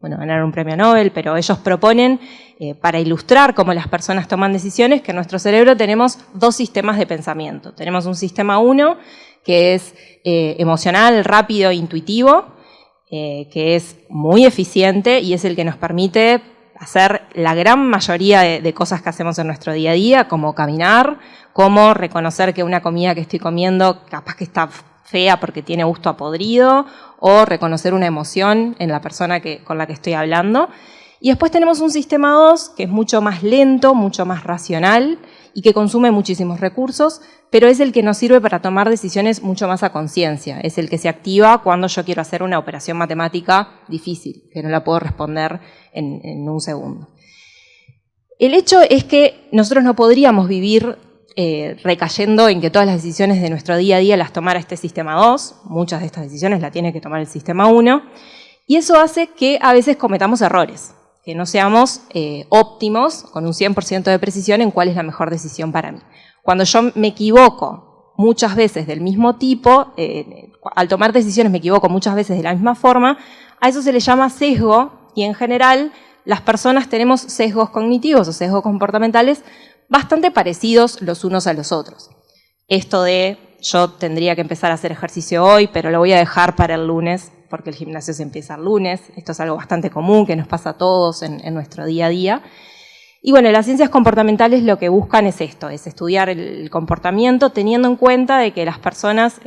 ganaron un premio Nobel, pero ellos proponen, para ilustrar cómo las personas toman decisiones, que en nuestro cerebro tenemos dos sistemas de pensamiento. Tenemos un sistema 1, que es emocional, rápido, intuitivo, que es muy eficiente y es el que nos permite hacer la gran mayoría de cosas que hacemos en nuestro día a día, como caminar, como reconocer que una comida que estoy comiendo capaz que está fea porque tiene gusto a podrido, o reconocer una emoción en la persona con la que estoy hablando. Y después tenemos un sistema 2 que es mucho más lento, mucho más racional y que consume muchísimos recursos, pero es el que nos sirve para tomar decisiones mucho más a conciencia. Es el que se activa cuando yo quiero hacer una operación matemática difícil, que no la puedo responder en un segundo. El hecho es que nosotros no podríamos vivir recayendo en que todas las decisiones de nuestro día a día las tomara este sistema 2, muchas de estas decisiones las tiene que tomar el sistema 1, y eso hace que a veces cometamos errores, que no seamos óptimos con un 100% de precisión en cuál es la mejor decisión para mí. Cuando yo me equivoco muchas veces del mismo tipo, al tomar decisiones me equivoco muchas veces de la misma forma, a eso se le llama sesgo, y en general las personas tenemos sesgos cognitivos o sesgos comportamentales bastante parecidos los unos a los otros. Esto de yo tendría que empezar a hacer ejercicio hoy, pero lo voy a dejar para el lunes porque el gimnasio se empieza el lunes. Esto es algo bastante común que nos pasa a todos en nuestro día a día. Y bueno, las ciencias comportamentales lo que buscan es esto, es estudiar el comportamiento teniendo en cuenta de que las personas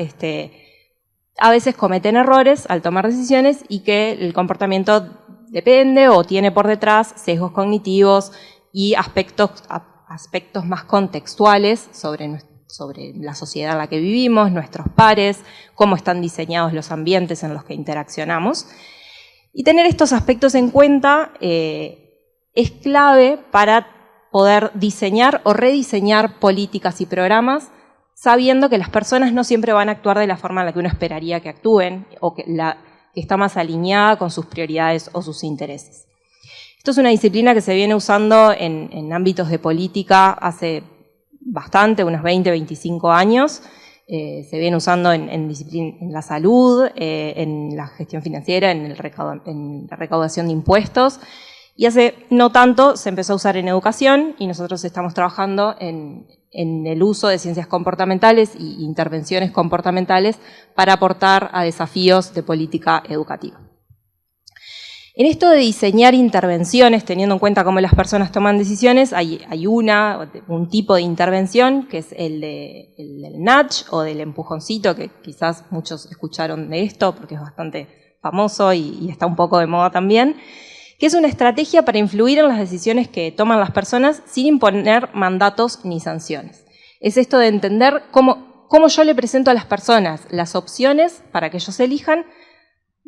a veces cometen errores al tomar decisiones y que el comportamiento depende o tiene por detrás sesgos cognitivos y aspectos más contextuales sobre la sociedad en la que vivimos, nuestros pares, cómo están diseñados los ambientes en los que interaccionamos. Y tener estos aspectos en cuenta es clave para poder diseñar o rediseñar políticas y programas sabiendo que las personas no siempre van a actuar de la forma en la que uno esperaría que actúen o que está más alineada con sus prioridades o sus intereses. Esto es una disciplina que se viene usando en ámbitos de política hace bastante, unos 20, 25 años. Se viene usando en la salud, en la gestión financiera, en la recaudación de impuestos. Y hace no tanto se empezó a usar en educación y nosotros estamos trabajando en el uso de ciencias comportamentales e intervenciones comportamentales para aportar a desafíos de política educativa. En esto de diseñar intervenciones, teniendo en cuenta cómo las personas toman decisiones, hay un tipo de intervención que es el del nudge o del empujoncito, que quizás muchos escucharon de esto porque es bastante famoso y está un poco de moda también, que es una estrategia para influir en las decisiones que toman las personas sin imponer mandatos ni sanciones. Es esto de entender cómo yo le presento a las personas las opciones para que ellos elijan,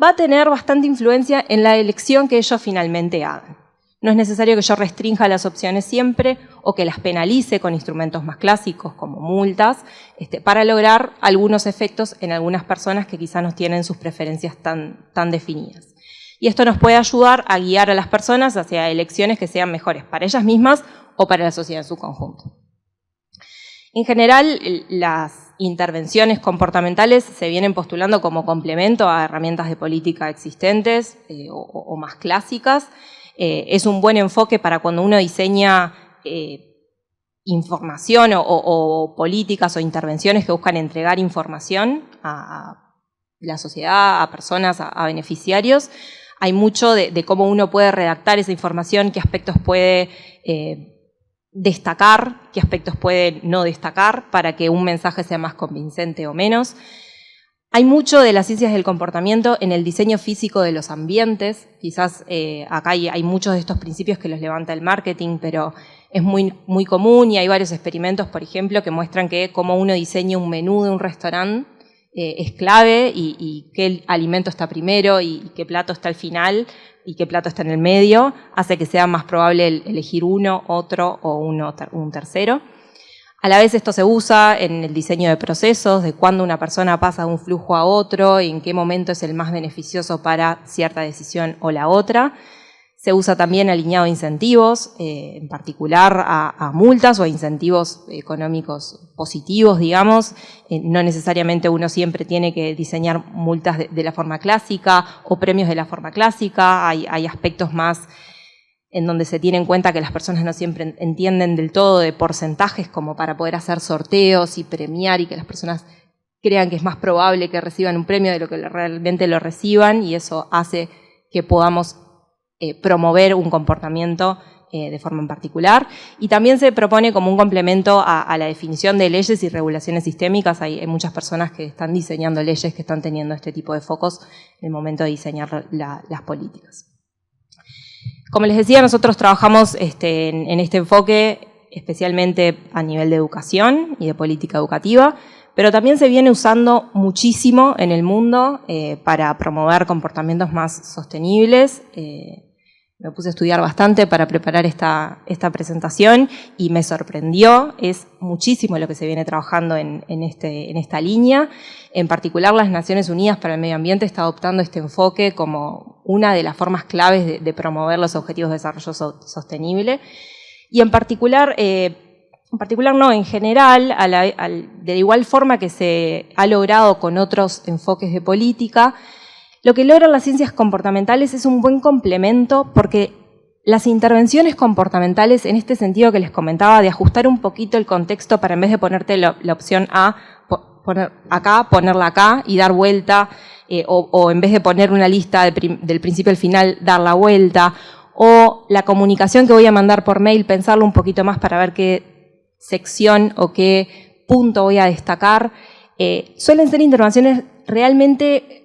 va a tener bastante influencia en la elección que ellos finalmente hagan. No es necesario que yo restrinja las opciones siempre o que las penalice con instrumentos más clásicos como multas para lograr algunos efectos en algunas personas que quizás no tienen sus preferencias tan definidas. Y esto nos puede ayudar a guiar a las personas hacia elecciones que sean mejores para ellas mismas o para la sociedad en su conjunto. En general, las intervenciones comportamentales se vienen postulando como complemento a herramientas de política existentes o más clásicas. Es un buen enfoque para cuando uno diseña información o políticas o intervenciones que buscan entregar información a la sociedad, a personas, a beneficiarios. Hay mucho de cómo uno puede redactar esa información, qué aspectos puede destacar, qué aspectos puede no destacar para que un mensaje sea más convincente o menos. Hay mucho de las ciencias del comportamiento en el diseño físico de los ambientes. Quizás acá hay muchos de estos principios que los levanta el marketing, pero es muy común y hay varios experimentos, por ejemplo, que muestran que cómo uno diseña un menú de un restaurante es clave y qué alimento está primero y qué plato está al final y qué plato está en el medio, hace que sea más probable elegir uno, otro o un tercero. A la vez esto se usa en el diseño de procesos, de cuándo una persona pasa de un flujo a otro y en qué momento es el más beneficioso para cierta decisión o la otra. Se usa también alineado a incentivos, en particular a multas o a incentivos económicos positivos, digamos. No necesariamente uno siempre tiene que diseñar multas de la forma clásica o premios de la forma clásica. Hay aspectos más en donde se tiene en cuenta que las personas no siempre entienden del todo de porcentajes como para poder hacer sorteos y premiar y que las personas crean que es más probable que reciban un premio de lo que realmente lo reciban y eso hace que podamos promover un comportamiento de forma en particular. Y también se propone como un complemento a la definición de leyes y regulaciones sistémicas. Hay muchas personas que están diseñando leyes que están teniendo este tipo de focos en el momento de diseñar las políticas. Como les decía, nosotros trabajamos en este enfoque especialmente a nivel de educación y de política educativa, pero también se viene usando muchísimo en el mundo para promover comportamientos más sostenibles. Me puse a estudiar bastante para preparar esta presentación y me sorprendió, es muchísimo lo que se viene trabajando en esta línea. En particular, las Naciones Unidas para el Medio Ambiente está adoptando este enfoque como una de las formas claves de promover los objetivos de desarrollo sostenible. Y en general, de igual forma que se ha logrado con otros enfoques de política, lo que logran las ciencias comportamentales es un buen complemento porque las intervenciones comportamentales, en este sentido que les comentaba, de ajustar un poquito el contexto para en vez de ponerte la opción A, ponerla acá y dar vuelta, o en vez de poner una lista del principio al final, dar la vuelta, o la comunicación que voy a mandar por mail, pensarlo un poquito más para ver qué sección o qué punto voy a destacar. Suelen ser intervenciones realmente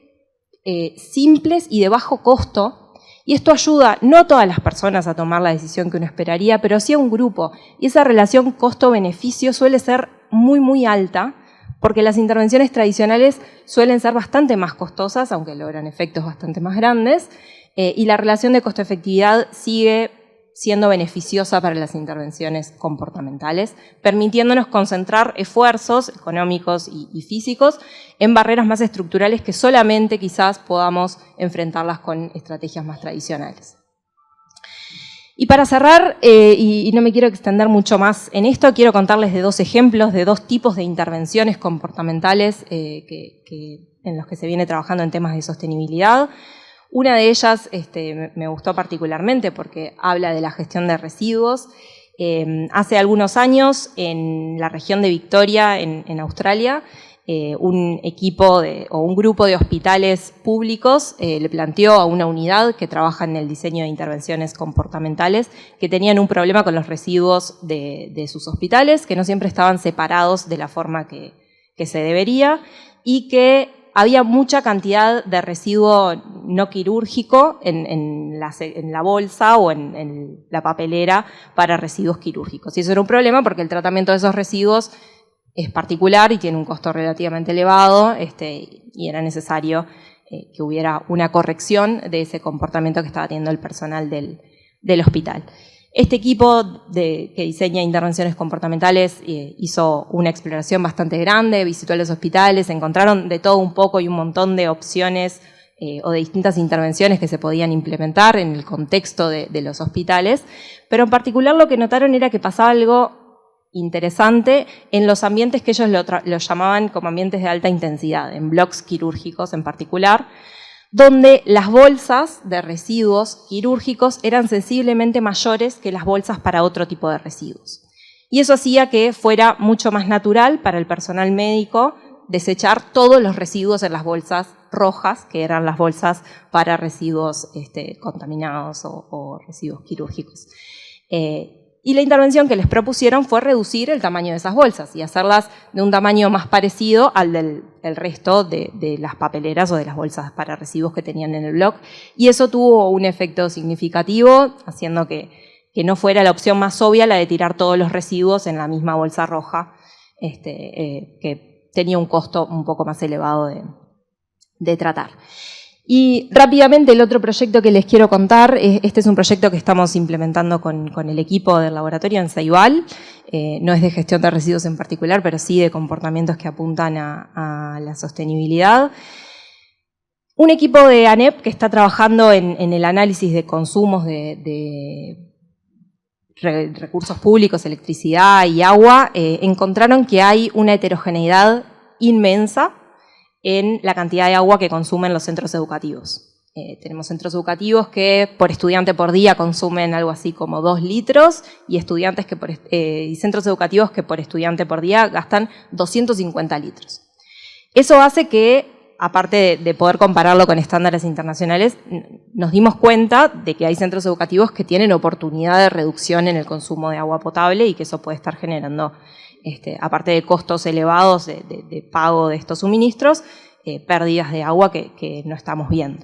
simples y de bajo costo, y esto ayuda no a todas las personas a tomar la decisión que uno esperaría, pero sí a un grupo, y esa relación costo-beneficio suele ser muy, muy alta, porque las intervenciones tradicionales suelen ser bastante más costosas, aunque logran efectos bastante más grandes, y la relación de costo-efectividad sigue siendo beneficiosa para las intervenciones comportamentales, permitiéndonos concentrar esfuerzos económicos y físicos en barreras más estructurales que solamente quizás podamos enfrentarlas con estrategias más tradicionales. Y para cerrar, y no me quiero extender mucho más en esto, quiero contarles de dos ejemplos de dos tipos de intervenciones comportamentales en los que se viene trabajando en temas de sostenibilidad. Una de ellas me gustó particularmente porque habla de la gestión de residuos. Hace algunos años, en la región de Victoria, en Australia, un equipo o un grupo de hospitales públicos le planteó a una unidad que trabaja en el diseño de intervenciones comportamentales que tenían un problema con los residuos de sus hospitales, que no siempre estaban separados de la forma que se debería y que había mucha cantidad de residuo no quirúrgico en la bolsa o en la papelera para residuos quirúrgicos. Y eso era un problema porque el tratamiento de esos residuos es particular y tiene un costo relativamente elevado y era necesario que hubiera una corrección de ese comportamiento que estaba teniendo el personal del hospital. Este equipo que diseña intervenciones comportamentales hizo una exploración bastante grande, visitó los hospitales, encontraron de todo un poco y un montón de opciones o de distintas intervenciones que se podían implementar en el contexto de los hospitales, pero en particular lo que notaron era que pasaba algo interesante en los ambientes que ellos lo llamaban como ambientes de alta intensidad, en bloques quirúrgicos en particular, donde las bolsas de residuos quirúrgicos eran sensiblemente mayores que las bolsas para otro tipo de residuos. Y eso hacía que fuera mucho más natural para el personal médico desechar todos los residuos en las bolsas rojas, que eran las bolsas para residuos contaminados o residuos quirúrgicos. Y la intervención que les propusieron fue reducir el tamaño de esas bolsas y hacerlas de un tamaño más parecido al del resto de las papeleras o de las bolsas para residuos que tenían en el bloque. Y eso tuvo un efecto significativo, haciendo que no fuera la opción más obvia la de tirar todos los residuos en la misma bolsa roja, que tenía un costo un poco más elevado de tratar. Y rápidamente el otro proyecto que les quiero contar, este es un proyecto que estamos implementando con el equipo del laboratorio en Ceibal, no es de gestión de residuos en particular, pero sí de comportamientos que apuntan a la sostenibilidad. Un equipo de ANEP que está trabajando en el análisis de consumos de recursos públicos, electricidad y agua, encontraron que hay una heterogeneidad inmensa en la cantidad de agua que consumen los centros educativos. Tenemos centros educativos que por estudiante por día consumen algo así como 2 litros y centros educativos que por estudiante por día gastan 250 litros. Eso hace que, aparte de poder compararlo con estándares internacionales, nos dimos cuenta de que hay centros educativos que tienen oportunidad de reducción en el consumo de agua potable y que eso puede estar generando, aparte de costos elevados de pago de estos suministros, pérdidas de agua que no estamos viendo.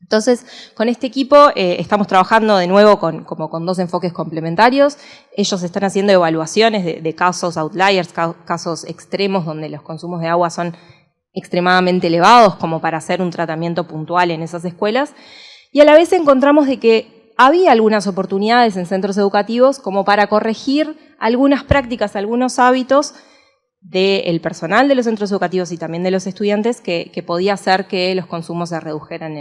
Entonces, con este equipo estamos trabajando de nuevo como con dos enfoques complementarios. Ellos están haciendo evaluaciones de casos outliers, casos extremos donde los consumos de agua son extremadamente elevados como para hacer un tratamiento puntual en esas escuelas. Y a la vez encontramos de que había algunas oportunidades en centros educativos como para corregir algunas prácticas, algunos hábitos del personal de los centros educativos y también de los estudiantes que podía hacer que los consumos se redujeran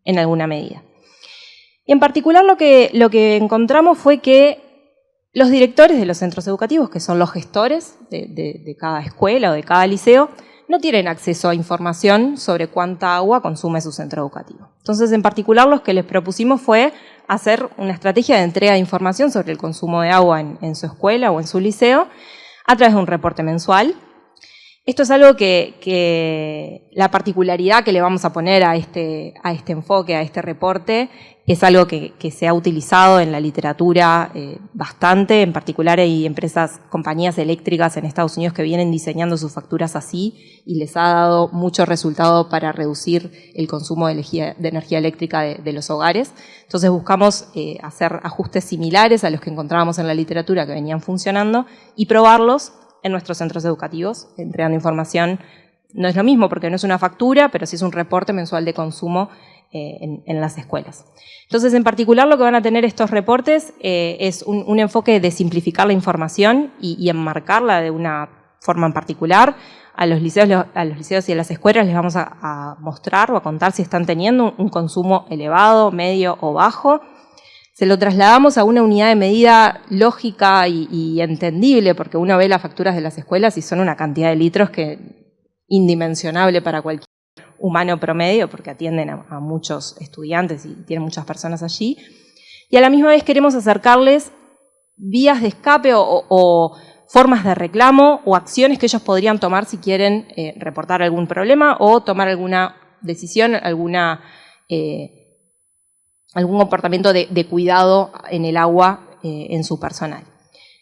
en alguna medida. Y en particular lo que encontramos fue que los directores de los centros educativos, que son los gestores de cada escuela o de cada liceo, no tienen acceso a información sobre cuánta agua consume su centro educativo. Entonces, en particular, lo que les propusimos fue hacer una estrategia de entrega de información sobre el consumo de agua en su escuela o en su liceo a través de un reporte mensual. Esto es algo que la particularidad que le vamos a poner a este enfoque, a este reporte, es algo que se ha utilizado en la literatura bastante. En particular hay compañías eléctricas en Estados Unidos que vienen diseñando sus facturas así y les ha dado mucho resultado para reducir el consumo de energía eléctrica de los hogares. Entonces buscamos hacer ajustes similares a los que encontrábamos en la literatura que venían funcionando y probarlos en nuestros centros educativos, entregando información. No es lo mismo porque no es una factura, pero sí es un reporte mensual de consumo en las escuelas. Entonces, en particular, lo que van a tener estos reportes es un enfoque de simplificar la información y enmarcarla de una forma en particular. A los liceos y a las escuelas les vamos a mostrar o a contar si están teniendo un consumo elevado, medio o bajo. Se lo trasladamos a una unidad de medida lógica y entendible, porque uno ve las facturas de las escuelas y son una cantidad de litros que indimensionable para cualquier humano promedio, porque atienden a muchos estudiantes y tienen muchas personas allí. Y a la misma vez queremos acercarles vías de escape o formas de reclamo o acciones que ellos podrían tomar si quieren reportar algún problema o tomar alguna decisión, algún comportamiento de cuidado en el agua en su personal.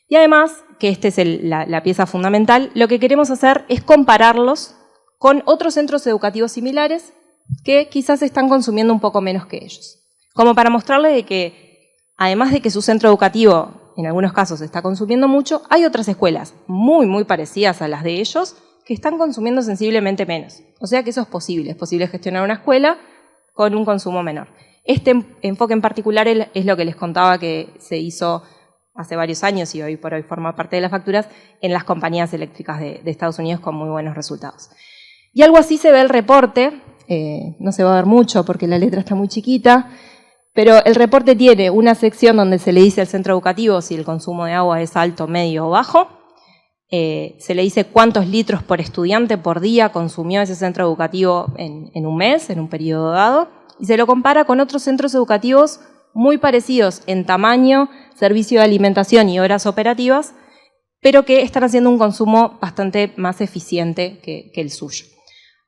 Y además, que esta es la pieza fundamental, lo que queremos hacer es compararlos con otros centros educativos similares que quizás están consumiendo un poco menos que ellos. Como para mostrarles de que, además de que su centro educativo en algunos casos está consumiendo mucho, hay otras escuelas muy, muy parecidas a las de ellos que están consumiendo sensiblemente menos. O sea que eso es posible gestionar una escuela con un consumo menor. Este enfoque en particular es lo que les contaba que se hizo hace varios años y hoy por hoy forma parte de las facturas en las compañías eléctricas de Estados Unidos con muy buenos resultados. Y algo así se ve el reporte, no se va a ver mucho porque la letra está muy chiquita, pero el reporte tiene una sección donde se le dice al centro educativo si el consumo de agua es alto, medio o bajo, se le dice cuántos litros por estudiante por día consumió ese centro educativo en un mes, en un periodo dado, y se lo compara con otros centros educativos muy parecidos en tamaño, servicio de alimentación y horas operativas, pero que están haciendo un consumo bastante más eficiente que el suyo.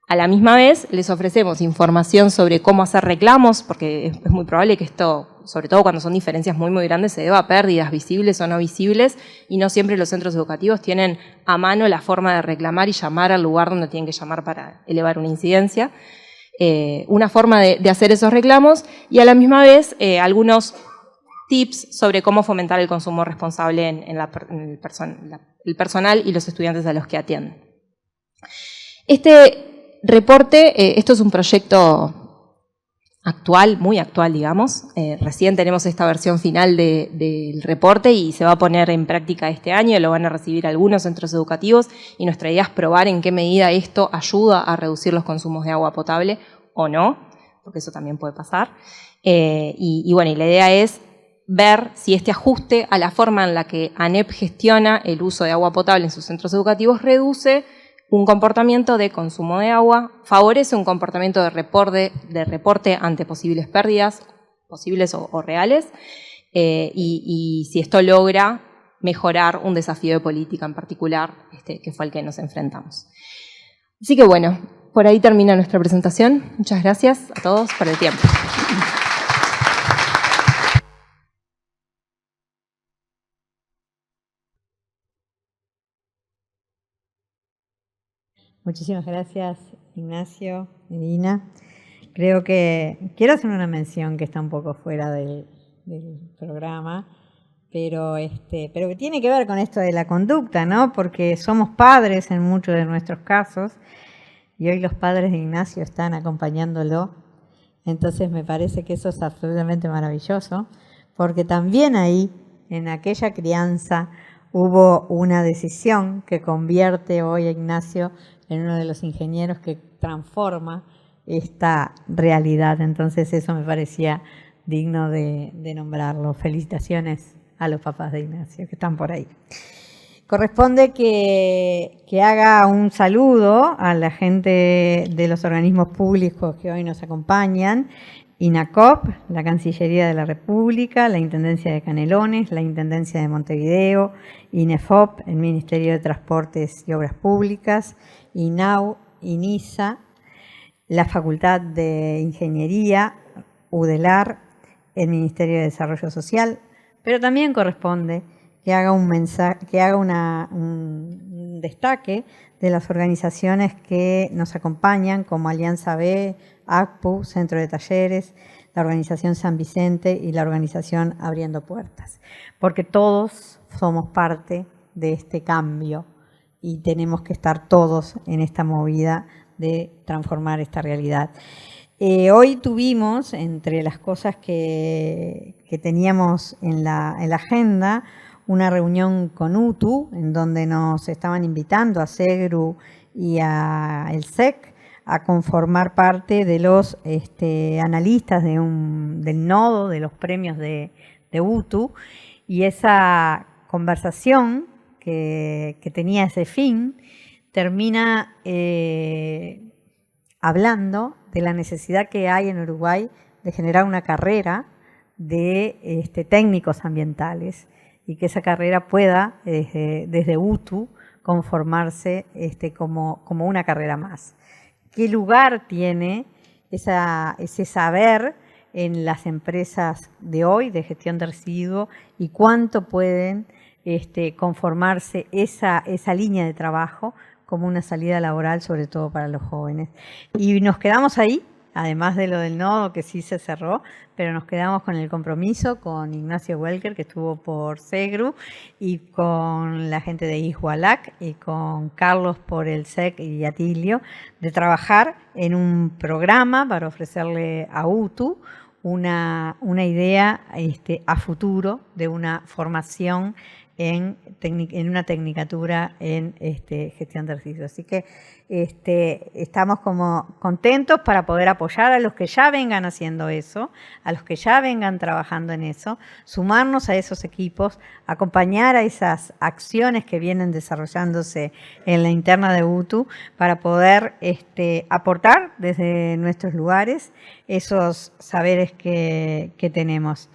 A la misma vez, les ofrecemos información sobre cómo hacer reclamos, porque es muy probable que esto, sobre todo cuando son diferencias muy, muy grandes, se deba a pérdidas visibles o no visibles, y no siempre los centros educativos tienen a mano la forma de reclamar y llamar al lugar donde tienen que llamar para elevar una incidencia. Una forma de hacer esos reclamos y a la misma vez algunos tips sobre cómo fomentar el consumo responsable en el personal y los estudiantes a los que atienden. Este reporte, esto es un proyecto actual, muy actual, digamos. Recién tenemos esta versión final del reporte y se va a poner en práctica este año, lo van a recibir algunos centros educativos y nuestra idea es probar en qué medida esto ayuda a reducir los consumos de agua potable o no, porque eso también puede pasar. Y la idea es ver si este ajuste a la forma en la que ANEP gestiona el uso de agua potable en sus centros educativos reduce un comportamiento de consumo de agua, favorece un comportamiento de reporte ante posibles pérdidas, posibles o reales, y si esto logra mejorar un desafío de política en particular, que fue el que nos enfrentamos. Así que bueno, por ahí termina nuestra presentación. Muchas gracias a todos por el tiempo. Muchísimas gracias, Ignacio, Irina. creo que quiero hacer una mención que está un poco fuera del programa, pero que tiene que ver con esto de la conducta, ¿no? Porque somos padres en muchos de nuestros casos y hoy los padres de Ignacio están acompañándolo. Entonces me parece que eso es absolutamente maravilloso, porque también ahí, en aquella crianza, hubo una decisión que convierte hoy a Ignacio en uno de los ingenieros que transforma esta realidad. Entonces eso me parecía digno de nombrarlo. Felicitaciones a los papás de Ignacio que están por ahí. Corresponde que haga un saludo a la gente de los organismos públicos que hoy nos acompañan: INACOP, la Cancillería de la República, la Intendencia de Canelones, la Intendencia de Montevideo, INEFOP, el Ministerio de Transportes y Obras Públicas, INAU, INISA, la Facultad de Ingeniería, UDELAR, el Ministerio de Desarrollo Social, pero también corresponde que haga un destaque de las organizaciones que nos acompañan, como Alianza B, ACPU, Centro de Talleres, la Organización San Vicente y la Organización Abriendo Puertas, porque todos somos parte de este cambio y tenemos que estar todos en esta movida de transformar esta realidad. Hoy tuvimos, entre las cosas que teníamos en la agenda, una reunión con UTU, en donde nos estaban invitando a SEGRU y a el SEC a conformar parte de los analistas del nodo de los premios de UTU, y esa conversación que tenía ese fin termina hablando de la necesidad que hay en Uruguay de generar una carrera de técnicos ambientales, y que esa carrera pueda, desde UTU, conformarse como una carrera más. ¿Qué lugar tiene ese saber en las empresas de hoy de gestión de residuos y cuánto pueden conformarse esa línea de trabajo como una salida laboral, sobre todo para los jóvenes? Y nos quedamos ahí, además de lo del nodo que sí se cerró, pero nos quedamos con el compromiso con Ignacio Welker, que estuvo por SEGRU, y con la gente de Igualac, y con Carlos por el SEC y Atilio, de trabajar en un programa para ofrecerle a UTU una idea a futuro de una formación en una tecnicatura en gestión de residuos. Así que estamos como contentos para poder apoyar a los que ya vengan haciendo eso, a los que ya vengan trabajando en eso, sumarnos a esos equipos, acompañar a esas acciones que vienen desarrollándose en la interna de UTU para poder aportar desde nuestros lugares esos saberes que tenemos.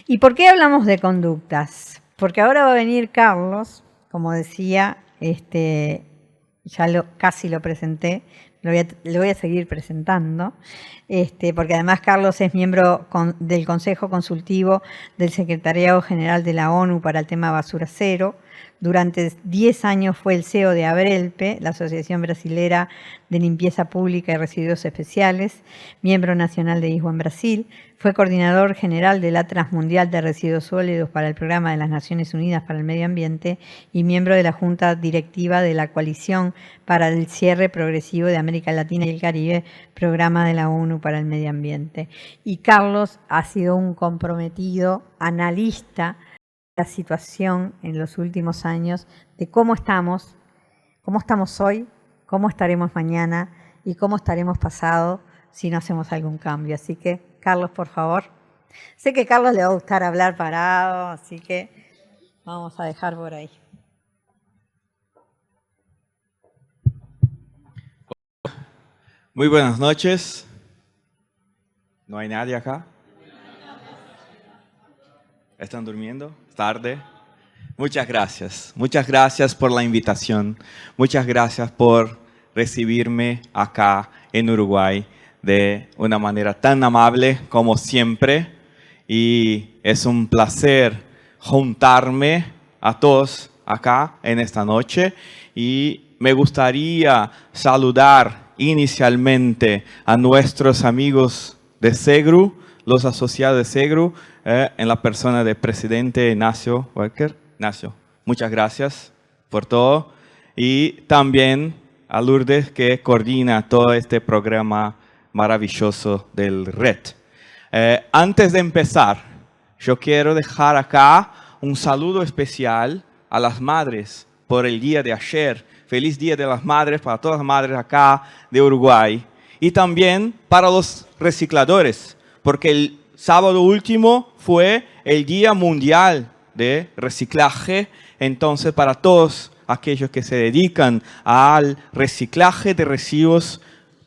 ¿Y por qué hablamos de conductas? Porque ahora va a venir Carlos, como decía, casi lo presenté, lo voy a seguir presentando, porque además Carlos es miembro del Consejo Consultivo del Secretariado General de la ONU para el tema Basura Cero. Durante 10 años fue el CEO de ABRELPE, la Asociación Brasilera de Limpieza Pública y Residuos Especiales, miembro nacional de ISWA en Brasil. Fue coordinador general del Atlas Mundial de Residuos Sólidos para el Programa de las Naciones Unidas para el Medio Ambiente y miembro de la Junta Directiva de la Coalición para el Cierre Progresivo de América Latina y el Caribe, Programa de la ONU para el Medio Ambiente. Y Carlos ha sido un comprometido analista la situación en los últimos años de cómo estamos hoy, cómo estaremos mañana y cómo estaremos pasado si no hacemos algún cambio. Así que, Carlos, por favor. Sé que a Carlos le va a gustar hablar parado, así que vamos a dejar por ahí. Muy buenas noches. ¿No hay nadie acá? ¿Están durmiendo? ¿Tarde? Muchas gracias por la invitación. Muchas gracias por recibirme acá en Uruguay de una manera tan amable como siempre. Y es un placer juntarme a todos acá en esta noche. Y me gustaría saludar inicialmente a nuestros amigos de Segru, los asociados de Segru, en la persona del presidente Ignacio Walker. Ignacio, muchas gracias por todo. Y también a Lourdes, que coordina todo este programa maravilloso del Red. Antes de empezar, yo quiero dejar acá un saludo especial a las madres por el día de ayer. Feliz Día de las Madres para todas las madres acá de Uruguay. Y también para los recicladores, porque el sábado último fue el Día Mundial de Reciclaje. Entonces, para todos aquellos que se dedican al reciclaje de residuos,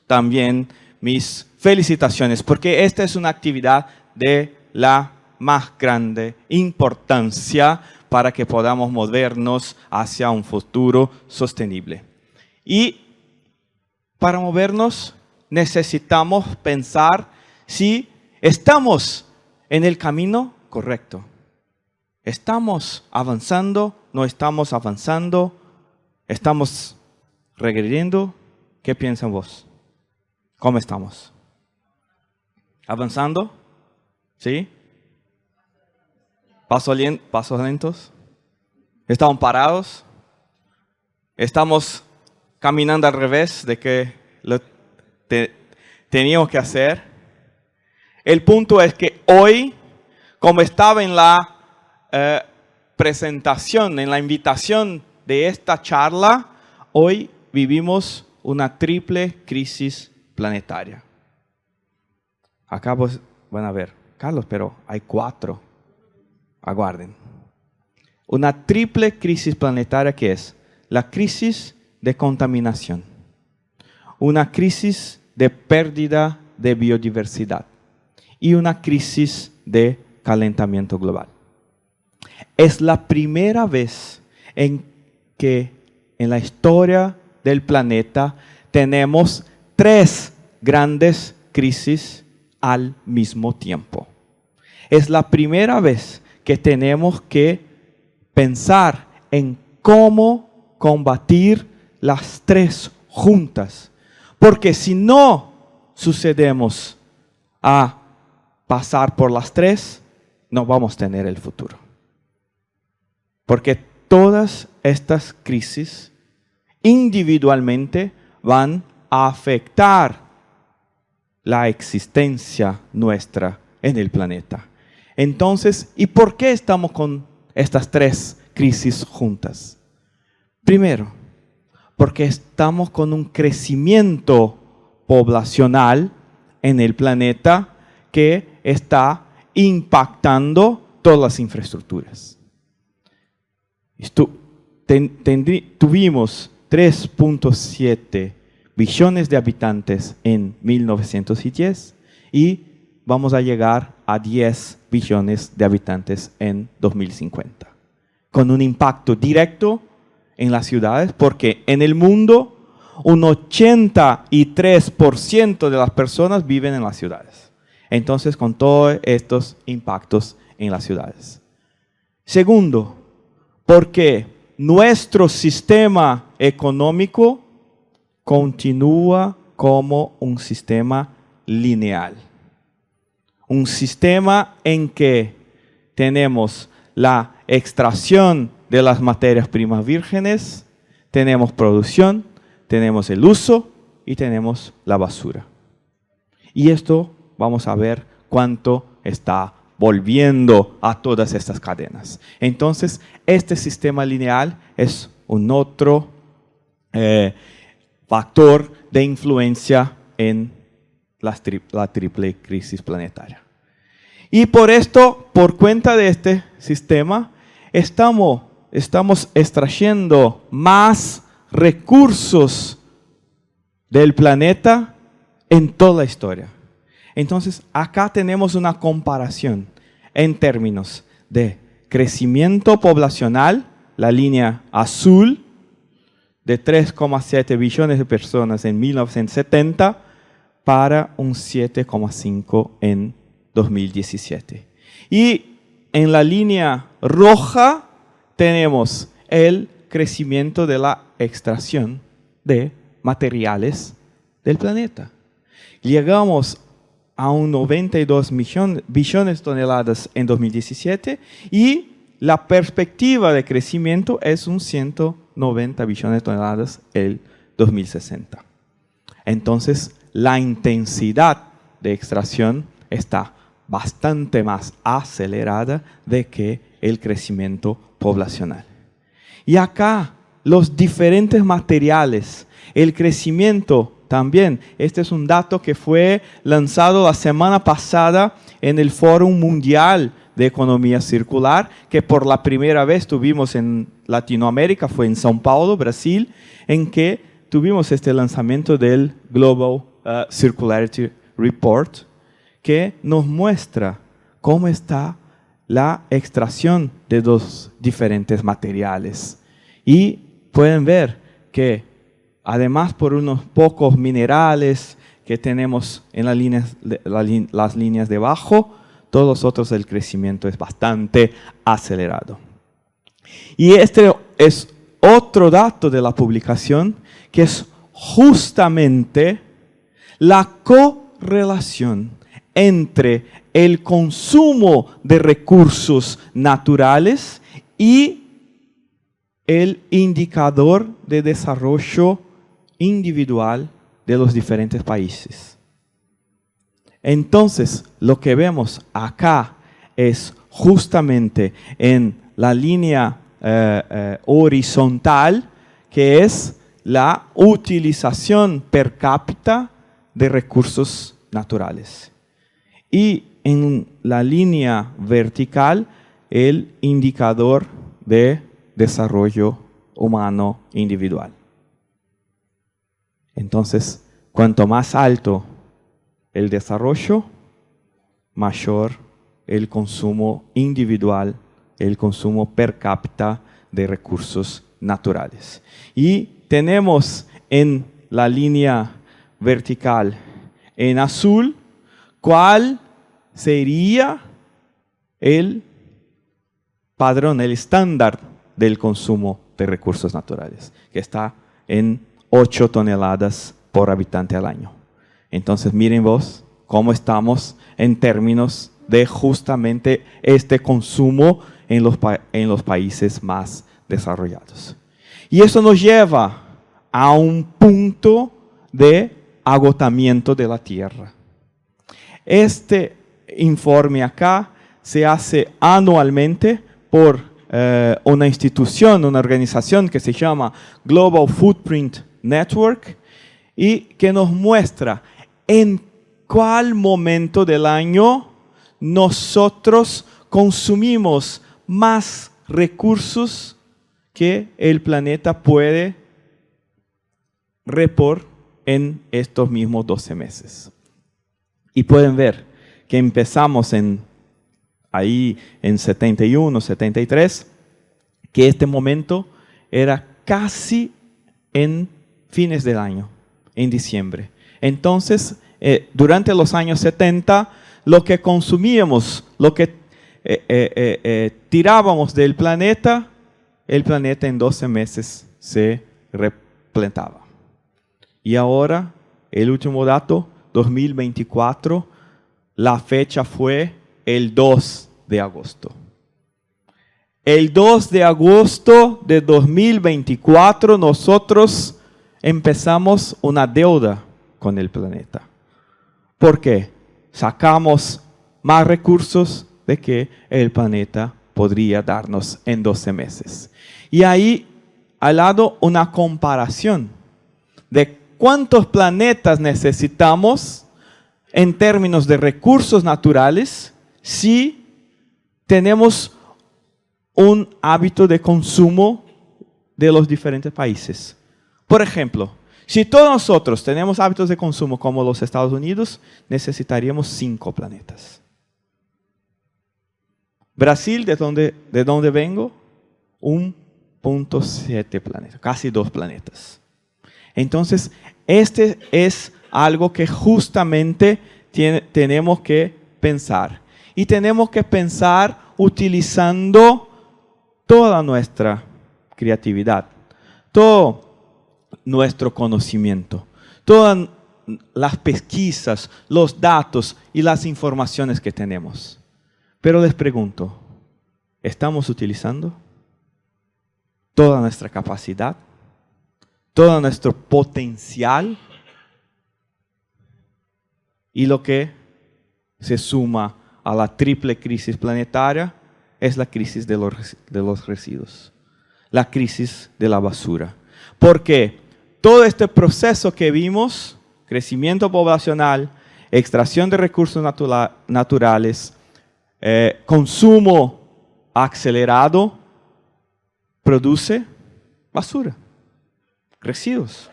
también mis felicitaciones, porque esta es una actividad de la más grande importancia para que podamos movernos hacia un futuro sostenible. Y para movernos necesitamos pensar si estamos en el camino correcto. ¿Estamos avanzando? ¿No estamos avanzando? ¿Estamos regrediendo? ¿Qué piensan vos? ¿Cómo estamos? ¿Avanzando? ¿Sí? ¿Pasos lentos? ¿Estamos parados? ¿Estamos caminando al revés de que lo teníamos que hacer? El punto es que hoy, como estaba en la presentación, en la invitación de esta charla, hoy vivimos una triple crisis planetaria. Acá van a ver, Carlos, pero hay 4. Aguarden. Una triple crisis planetaria que es la crisis de contaminación, una crisis de pérdida de biodiversidad y una crisis de calentamiento global. Es la primera vez en que en la historia del planeta tenemos 3 grandes crisis al mismo tiempo. Es la primera vez que tenemos que pensar en cómo combatir las 3 juntas. Porque si no sucedemos a pasar por las 3, no vamos a tener el futuro. Porque todas estas crisis individualmente van a afectar la existencia nuestra en el planeta. Entonces, ¿y por qué estamos con estas 3 crisis juntas? Primero, porque estamos con un crecimiento poblacional en el planeta que está impactando todas las infraestructuras. Tuvimos 3.7 billones de habitantes en 1910 y vamos a llegar a 10 billones de habitantes en 2050. Con un impacto directo en las ciudades, porque en el mundo un 83% de las personas viven en las ciudades. Entonces, con todos estos impactos en las ciudades. Segundo, porque nuestro sistema económico continúa como un sistema lineal. Un sistema en que tenemos la extracción de las materias primas vírgenes, tenemos producción, tenemos el uso y tenemos la basura. Y esto vamos a ver cuánto está volviendo a todas estas cadenas. Entonces, este sistema lineal es un otro factor de influencia en la triple crisis planetaria. Y por esto, por cuenta de este sistema, estamos extrayendo más recursos del planeta en toda la historia. Entonces, acá tenemos una comparación en términos de crecimiento poblacional, la línea azul, de 3,7 billones de personas en 1970 para un 7,5 en 2017. Y en la línea roja tenemos el crecimiento de la extracción de materiales del planeta. Llegamos a un 92 billones de toneladas en 2017 y la perspectiva de crecimiento es un 190 billones de toneladas en 2060. Entonces, la intensidad de extracción está bastante más acelerada de que el crecimiento poblacional. Y acá, los diferentes materiales, el crecimiento también. Este es un dato que fue lanzado la semana pasada en el Foro Mundial de Economía Circular, que por la primera vez tuvimos en Latinoamérica, fue en São Paulo, Brasil, en que tuvimos este lanzamiento del Global Circularity Report, que nos muestra cómo está la extracción de los diferentes materiales. Y pueden ver que además por unos pocos minerales que tenemos en las líneas de abajo, todos los otros el crecimiento es bastante acelerado. Y este es otro dato de la publicación, que es justamente la correlación entre el consumo de recursos naturales y el indicador de desarrollo individual de los diferentes países. Entonces, lo que vemos acá es justamente en la línea horizontal, que es la utilización per cápita de recursos naturales. Y en la línea vertical, el indicador de desarrollo humano individual. Entonces, cuanto más alto el desarrollo, mayor el consumo individual, el consumo per cápita de recursos naturales. Y tenemos en la línea vertical en azul cuál sería el padrón, el estándar del consumo de recursos naturales, que está en 8 toneladas por habitante al año. Entonces miren vos cómo estamos en términos de justamente este consumo en los países más desarrollados. Y eso nos lleva a un punto de agotamiento de la tierra. Este informe acá se hace anualmente por una institución, una organización que se llama Global Footprint Network, y que nos muestra en cuál momento del año nosotros consumimos más recursos que el planeta puede repor en estos mismos 12 meses. Y pueden ver que empezamos ahí en 71, 73, que este momento era casi en fines del año, en diciembre. Entonces, durante los años 70, lo que consumíamos, lo que tirábamos del planeta, el planeta en 12 meses se replantaba. Y ahora, el último dato, 2024, la fecha fue el 2 de agosto. El 2 de agosto de 2024 nosotros empezamos una deuda con el planeta. ¿Por qué? Sacamos más recursos de que el planeta podría darnos en 12 meses. Y ahí al lado una comparación de cuántos planetas necesitamos en términos de recursos naturales si tenemos un hábito de consumo de los diferentes países. Por ejemplo, si todos nosotros tenemos hábitos de consumo como los Estados Unidos, necesitaríamos 5 planetas. Brasil, de donde vengo, 1.7 planetas, casi 2 planetas. Entonces, este es algo que justamente tenemos que pensar. Y tenemos que pensar utilizando toda nuestra creatividad, todo nuestro conocimiento, toda las pesquisas, los datos y las informaciones que tenemos. Pero les pregunto, ¿estamos utilizando toda nuestra capacidad? ¿Todo nuestro potencial? Y lo que se suma a la triple crisis planetaria es la crisis de los residuos, la crisis de la basura. Porque todo este proceso que vimos, crecimiento poblacional, extracción de recursos naturales, consumo acelerado, produce basura, residuos.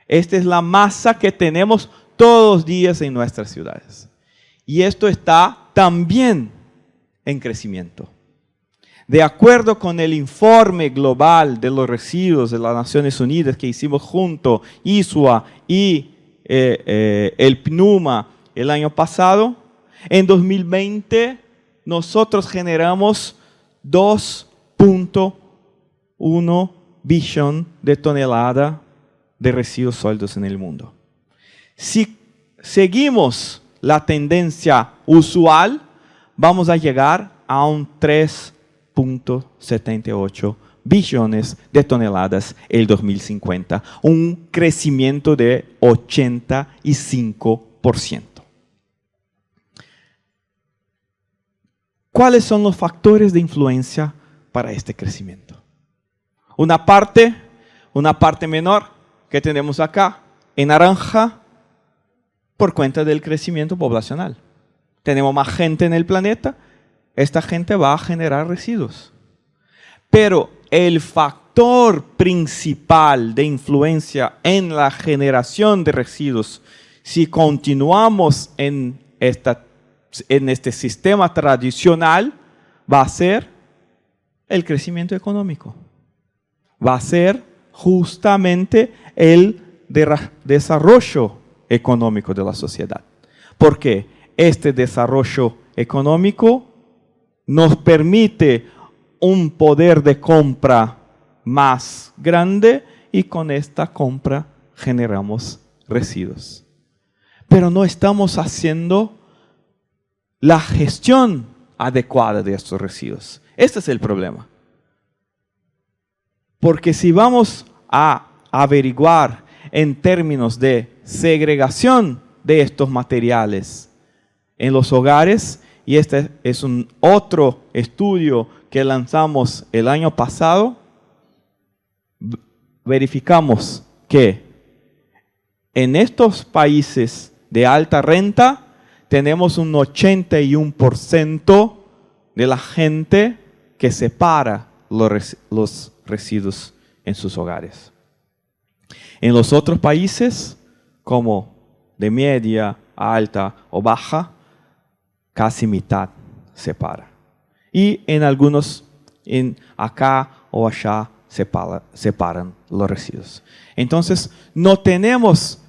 Esta es la masa que tenemos todos los días en nuestras ciudades. Y esto está también en crecimiento. De acuerdo con el informe global de los residuos de las Naciones Unidas que hicimos junto ISUA y el PNUMA el año pasado, en 2020 nosotros generamos 2.1 billón de toneladas de residuos sólidos en el mundo. Si seguimos la tendencia usual, vamos a llegar a un 3.78 billones de toneladas en 2050, un crecimiento de 85%. ¿Cuáles son los factores de influencia para este crecimiento? Una parte menor que tenemos acá, en naranja, por cuenta del crecimiento poblacional. Tenemos más gente en el planeta, esta gente va a generar residuos. Pero el factor principal de influencia en la generación de residuos, si continuamos en este sistema tradicional, va a ser el crecimiento económico. Va a ser justamente el desarrollo económico de la sociedad. Porque este desarrollo económico nos permite un poder de compra más grande y con esta compra generamos residuos. Pero no estamos haciendo la gestión adecuada de estos residuos. Este es el problema. Porque si vamos a averiguar en términos de segregación de estos materiales en los hogares, y este es un otro estudio que lanzamos el año pasado, verificamos que en estos países de alta renta tenemos un 81% de la gente que separa los residuos en sus hogares. En los otros países, como de media, alta o baja, casi mitad separa. Y en algunos, acá o allá, separan los residuos. Entonces, no tenemos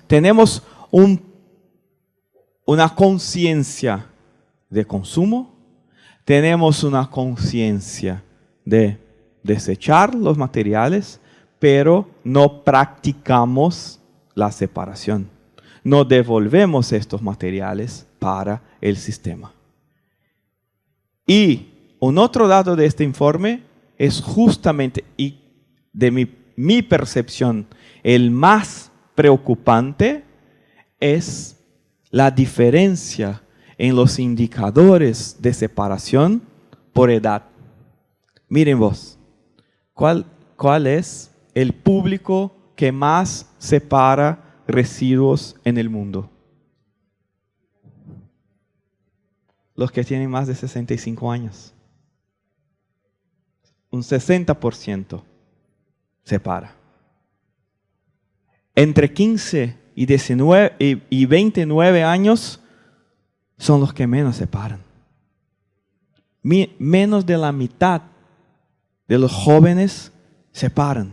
una conciencia de consumo, tenemos una conciencia de desechar los materiales, pero no practicamos la separación. No devolvemos estos materiales para el sistema. Y un otro dato de este informe es justamente, y de mi percepción, el más preocupante es la diferencia en los indicadores de separación por edad. Miren vos, ¿cuál es el público que más separa residuos en el mundo? Los que tienen más de 65 años. Un 60% separa. Entre 15 y 29 años son los que menos separan. Menos de la mitad de los jóvenes separan.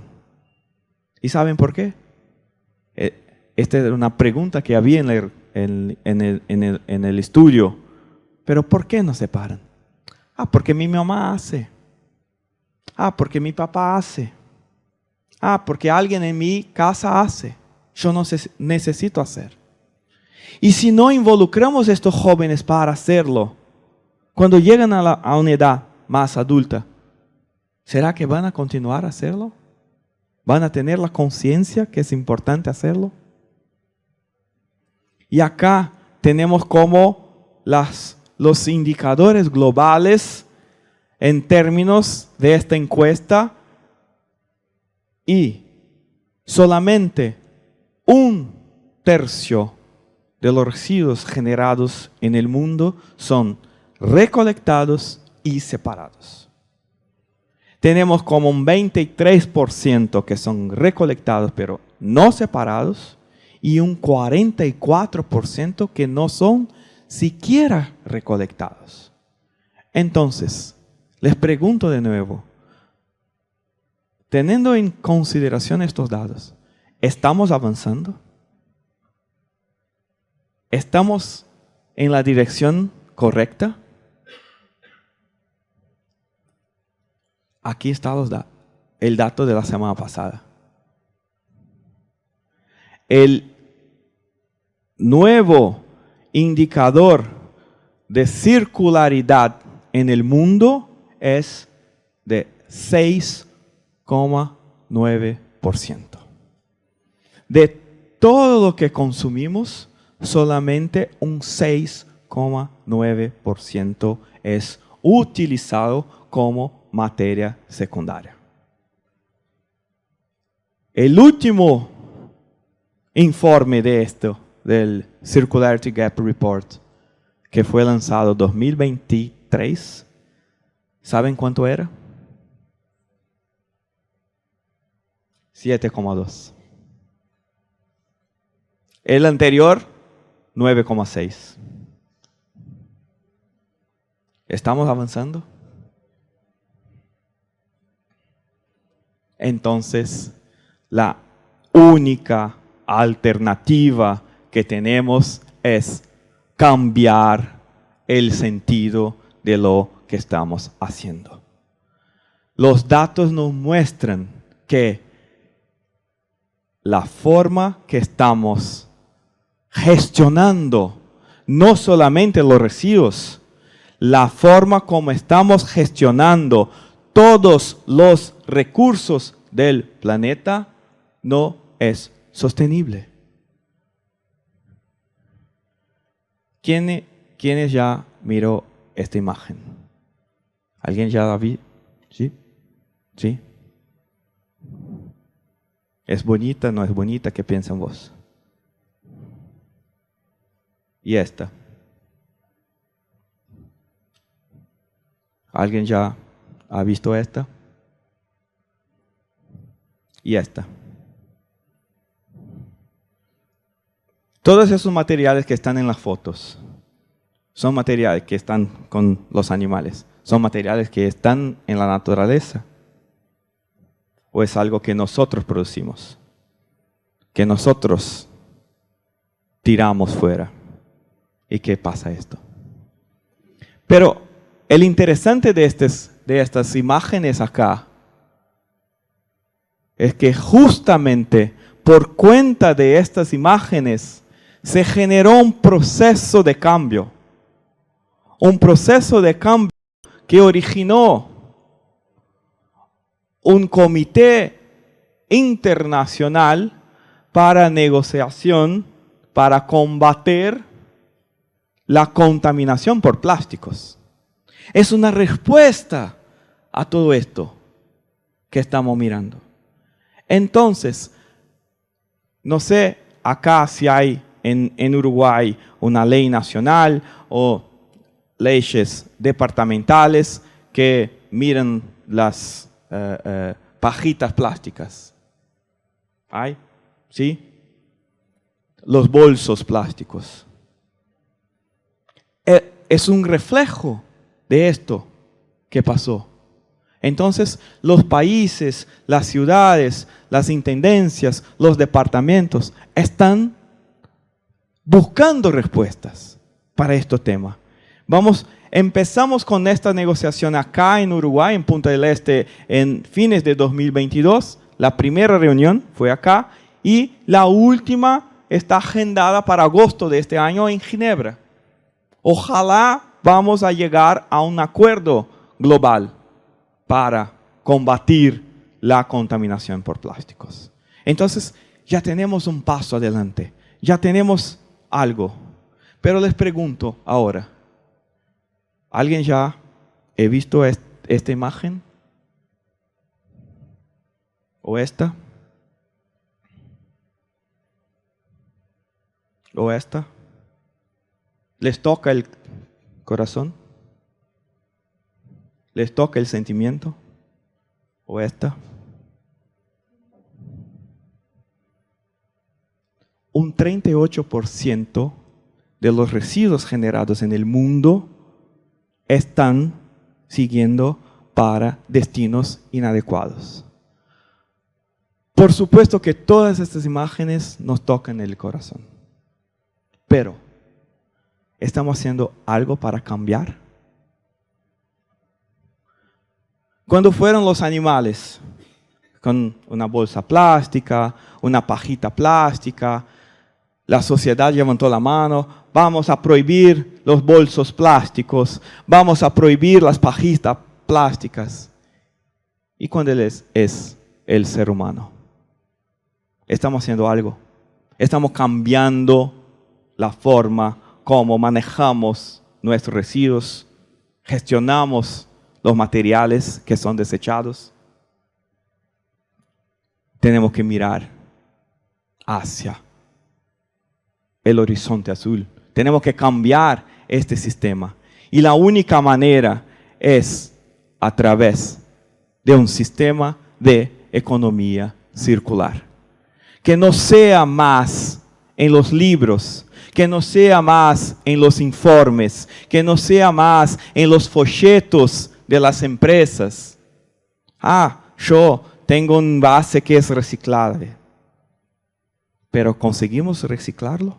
¿Y saben por qué? Esta era una pregunta que había en el estudio. ¿Pero por qué no separan? Porque mi mamá hace. Porque mi papá hace. Porque alguien en mi casa hace. Yo no necesito hacer. Y si no involucramos a estos jóvenes para hacerlo, cuando llegan a una edad más adulta, ¿será que van a continuar a hacerlo? ¿Van a tener la conciencia que es importante hacerlo? Y acá tenemos como los indicadores globales en términos de esta encuesta, y solamente 1/3 de los residuos generados en el mundo son recolectados y separados. Tenemos como un 23% que son recolectados pero no separados, y un 44% que no son siquiera recolectados. Entonces, les pregunto de nuevo, teniendo en consideración estos datos, ¿estamos avanzando? ¿Estamos en la dirección correcta? Aquí está el dato de la semana pasada. El nuevo indicador de circularidad en el mundo es de 6,9%. De todo lo que consumimos, solamente un 6,9% es utilizado como materia secundaria. El último informe de esto, del Circularity Gap Report, que fue lanzado en 2023, ¿saben cuánto era? 7,2. El anterior, 9,6. ¿Estamos avanzando? Entonces, la única alternativa que tenemos es cambiar el sentido de lo que estamos haciendo. Los datos nos muestran que la forma que estamos gestionando no solamente los residuos, la forma como estamos gestionando todos los recursos del planeta no es sostenible. ¿Quiénes ya miró esta imagen? ¿Alguien ya la vio? ¿Sí? ¿Sí? ¿Es bonita? ¿No es bonita? ¿Qué piensan vos? ¿Y esta? ¿Alguien ya ha visto esta? ¿Y esta? Todos esos materiales que están en las fotos son materiales que están con los animales. Son materiales que están en la naturaleza. ¿O es algo que nosotros producimos? Que nosotros tiramos fuera. ¿Y qué pasa esto? Pero el interesante de estas imágenes acá es que justamente por cuenta de estas imágenes se generó un proceso de cambio. Un proceso de cambio que originó un comité internacional para negociación para combatir la contaminación por plásticos. Es una respuesta a todo esto que estamos mirando. Entonces, no sé acá si hay en Uruguay una ley nacional o leyes departamentales que miran las pajitas plásticas. ¿Hay? ¿Sí? Los bolsos plásticos. Es un reflejo de esto que pasó. Entonces, los países, las ciudades, las intendencias, los departamentos están buscando respuestas para este tema. Empezamos con esta negociación acá en Uruguay, en Punta del Este, en fines de 2022. La primera reunión fue acá y la última está agendada para agosto de este año en Ginebra. Ojalá vamos a llegar a un acuerdo global para combatir la contaminación por plásticos. Entonces, ya tenemos un paso adelante, ya tenemos algo. Pero les pregunto ahora, ¿alguien ya ha visto esta imagen? ¿O esta? ¿O esta? ¿Les toca el corazón? ¿Les toca el sentimiento? ¿O esta? Un 38% de los residuos generados en el mundo están siguiendo para destinos inadecuados. Por supuesto que todas estas imágenes nos tocan el corazón. Pero, ¿estamos haciendo algo para cambiar? Cuando fueron los animales con una bolsa plástica, una pajita plástica, la sociedad levantó la mano, vamos a prohibir los bolsos plásticos, vamos a prohibir las pajitas plásticas. ¿Y cuándo es el ser humano? Estamos haciendo algo. Estamos cambiando la forma como manejamos nuestros residuos, gestionamos los materiales que son desechados. Tenemos que mirar hacia el horizonte azul. Tenemos que cambiar este sistema. Y la única manera es a través de un sistema de economía circular. Que no sea más en los libros, que no sea más en los informes, que no sea más en los folletos de las empresas. Yo tengo un envase que es reciclable. Pero ¿conseguimos reciclarlo?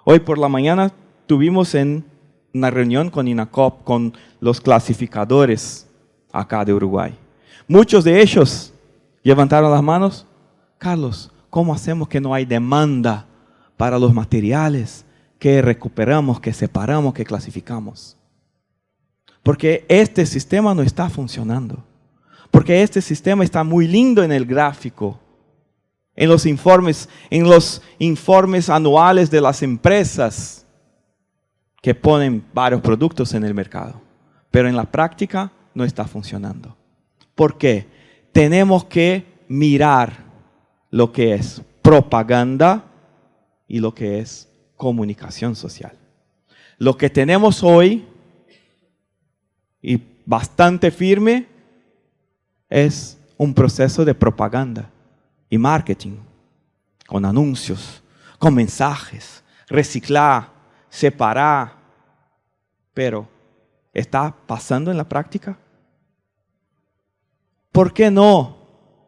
Hoy por la mañana tuvimos en una reunión con INACOP, con los clasificadores acá de Uruguay. Muchos de ellos levantaron las manos. Carlos, ¿cómo hacemos que no hay demanda para los materiales que recuperamos, que separamos, que clasificamos? Porque este sistema no está funcionando. Porque este sistema está muy lindo en el gráfico, en los informes anuales de las empresas que ponen varios productos en el mercado. Pero en la práctica no está funcionando. ¿Por qué? Tenemos que mirar lo que es propaganda y lo que es comunicación social. Lo que tenemos hoy, y bastante firme, es un proceso de propaganda y marketing, con anuncios, con mensajes, reciclar, separar. Pero, ¿está pasando en la práctica? ¿Por qué no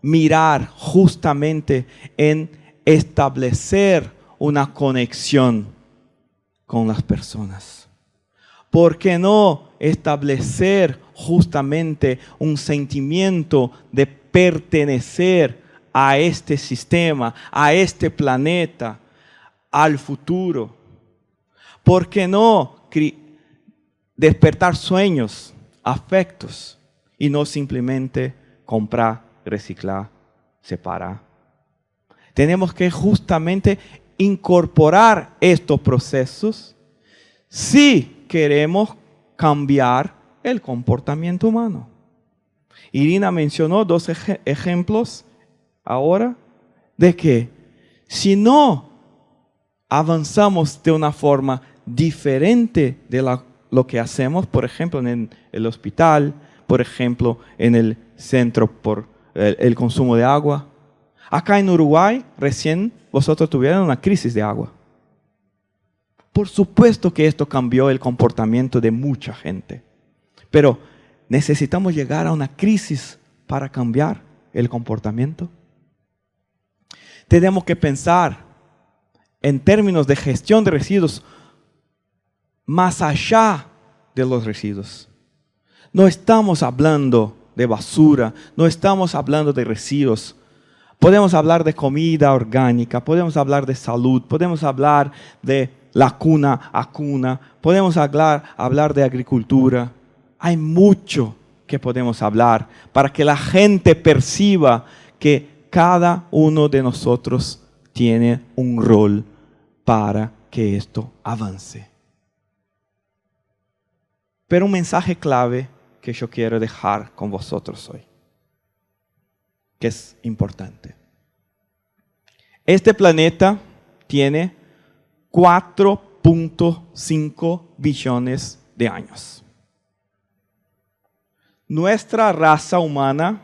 mirar justamente en establecer una conexión con las personas? ¿Por qué no establecer justamente un sentimiento de pertenecer a este sistema, a este planeta, al futuro? ¿Por qué no despertar sueños, afectos y no simplemente comprar, reciclar, separar? Tenemos que justamente incorporar estos procesos si queremos cambiar el comportamiento humano. Irina mencionó dos ejemplos ahora de que si no avanzamos de una forma diferente de lo que hacemos, por ejemplo, en el hospital, por ejemplo, en el centro por el consumo de agua. Acá en Uruguay, recién vosotros tuvieron una crisis de agua. Por supuesto que esto cambió el comportamiento de mucha gente. Pero necesitamos llegar a una crisis para cambiar el comportamiento. Tenemos que pensar en términos de gestión de residuos más allá de los residuos. No estamos hablando de basura, no estamos hablando de residuos. Podemos hablar de comida orgánica, podemos hablar de salud, podemos hablar de la cuna a cuna, podemos hablar de agricultura. Hay mucho que podemos hablar para que la gente perciba que cada uno de nosotros tiene un rol para que esto avance. Pero un mensaje clave que yo quiero dejar con vosotros hoy, que es importante. Este planeta tiene 4.5 billones de años. Nuestra raza humana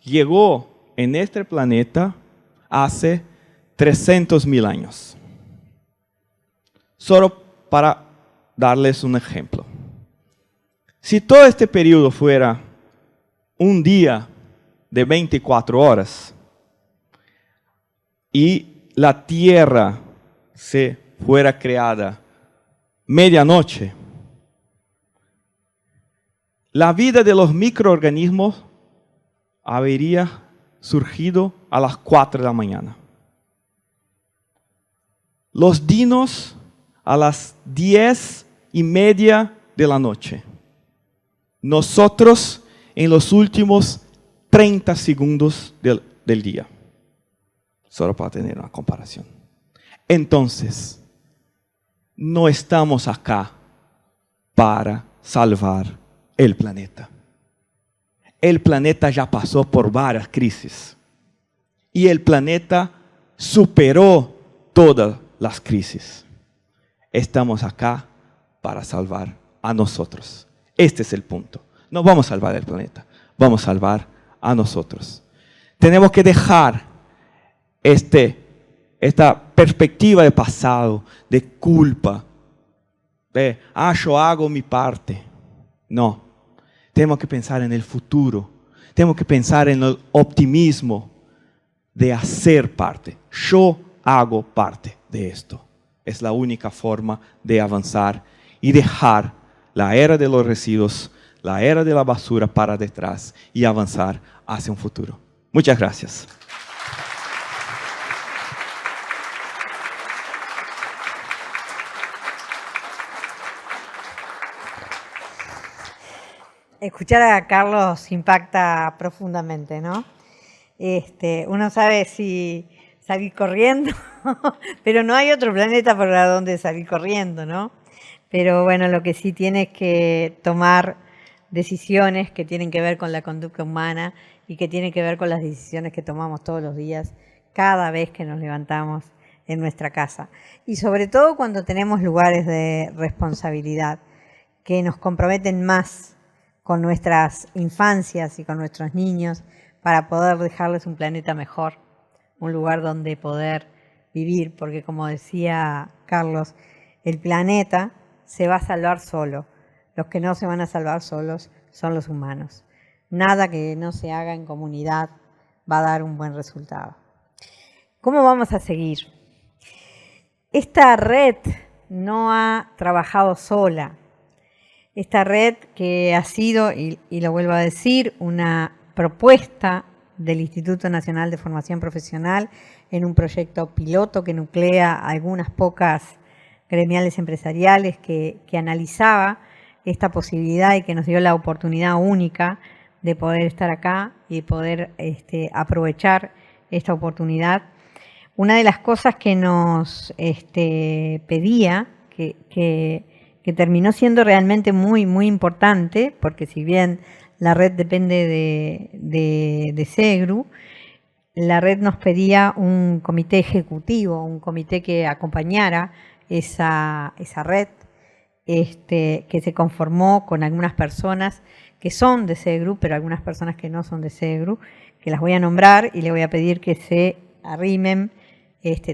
llegó en este planeta hace 300.000 años. Solo para darles un ejemplo. Si todo este periodo fuera un día de 24 horas y la Tierra se fuera creada medianoche, la vida de los microorganismos habría surgido a las 4 de la mañana. Los dinos a las 10:30 de la noche. Nosotros en los últimos 30 segundos del día. Solo para tener una comparación. Entonces, no estamos acá para salvar el planeta. El planeta ya pasó por varias crisis. Y el planeta superó todas las crisis. Estamos acá para salvar a nosotros. Este es el punto. No vamos a salvar el planeta, vamos a salvar a nosotros. Tenemos que dejar esta perspectiva de pasado, de culpa, de, yo hago mi parte. No, tenemos que pensar en el futuro, tenemos que pensar en el optimismo de hacer parte. Yo hago parte de esto. Es la única forma de avanzar y dejar la era de los residuos, la era de la basura para detrás y avanzar hacia un futuro. Muchas gracias. Escuchar a Carlos impacta profundamente, ¿no? Uno sabe si salir corriendo, pero no hay otro planeta por donde salir corriendo, ¿no? Pero bueno, lo que sí tiene es que tomar decisiones que tienen que ver con la conducta humana y que tienen que ver con las decisiones que tomamos todos los días, cada vez que nos levantamos en nuestra casa. Y sobre todo cuando tenemos lugares de responsabilidad que nos comprometen más con nuestras infancias y con nuestros niños para poder dejarles un planeta mejor, un lugar donde poder vivir, porque como decía Carlos, el planeta se va a salvar solo. Los que no se van a salvar solos son los humanos. Nada que no se haga en comunidad va a dar un buen resultado. ¿Cómo vamos a seguir? Esta red no ha trabajado sola. Esta red que ha sido, y lo vuelvo a decir, una propuesta del Instituto Nacional de Formación Profesional en un proyecto piloto que nuclea algunas pocas gremiales empresariales que analizaba esta posibilidad y que nos dio la oportunidad única de poder estar acá y poder aprovechar esta oportunidad. Una de las cosas que nos pedía, que terminó siendo realmente muy, muy importante, porque si bien la red depende de SEGRU, la red nos pedía un comité ejecutivo, un comité que acompañara esa red, que se conformó con algunas personas que son de SEGRU, pero algunas personas que no son de SEGRU, que las voy a nombrar y le voy a pedir que se arrimen,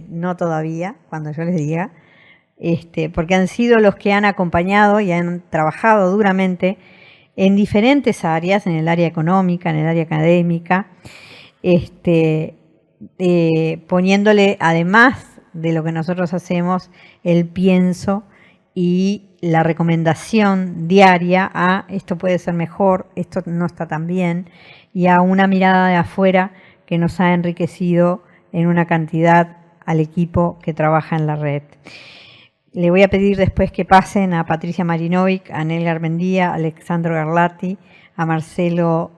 no todavía, cuando yo les diga, porque han sido los que han acompañado y han trabajado duramente en diferentes áreas, en el área económica, en el área académica, poniéndole, además de lo que nosotros hacemos, el pienso y la recomendación diaria a esto puede ser mejor, esto no está tan bien, y a una mirada de afuera que nos ha enriquecido en una cantidad al equipo que trabaja en la red. Le voy a pedir después que pasen a Patricia Marinovic, a Nel Garmendía, a Alexandro Garlati, a Marcelo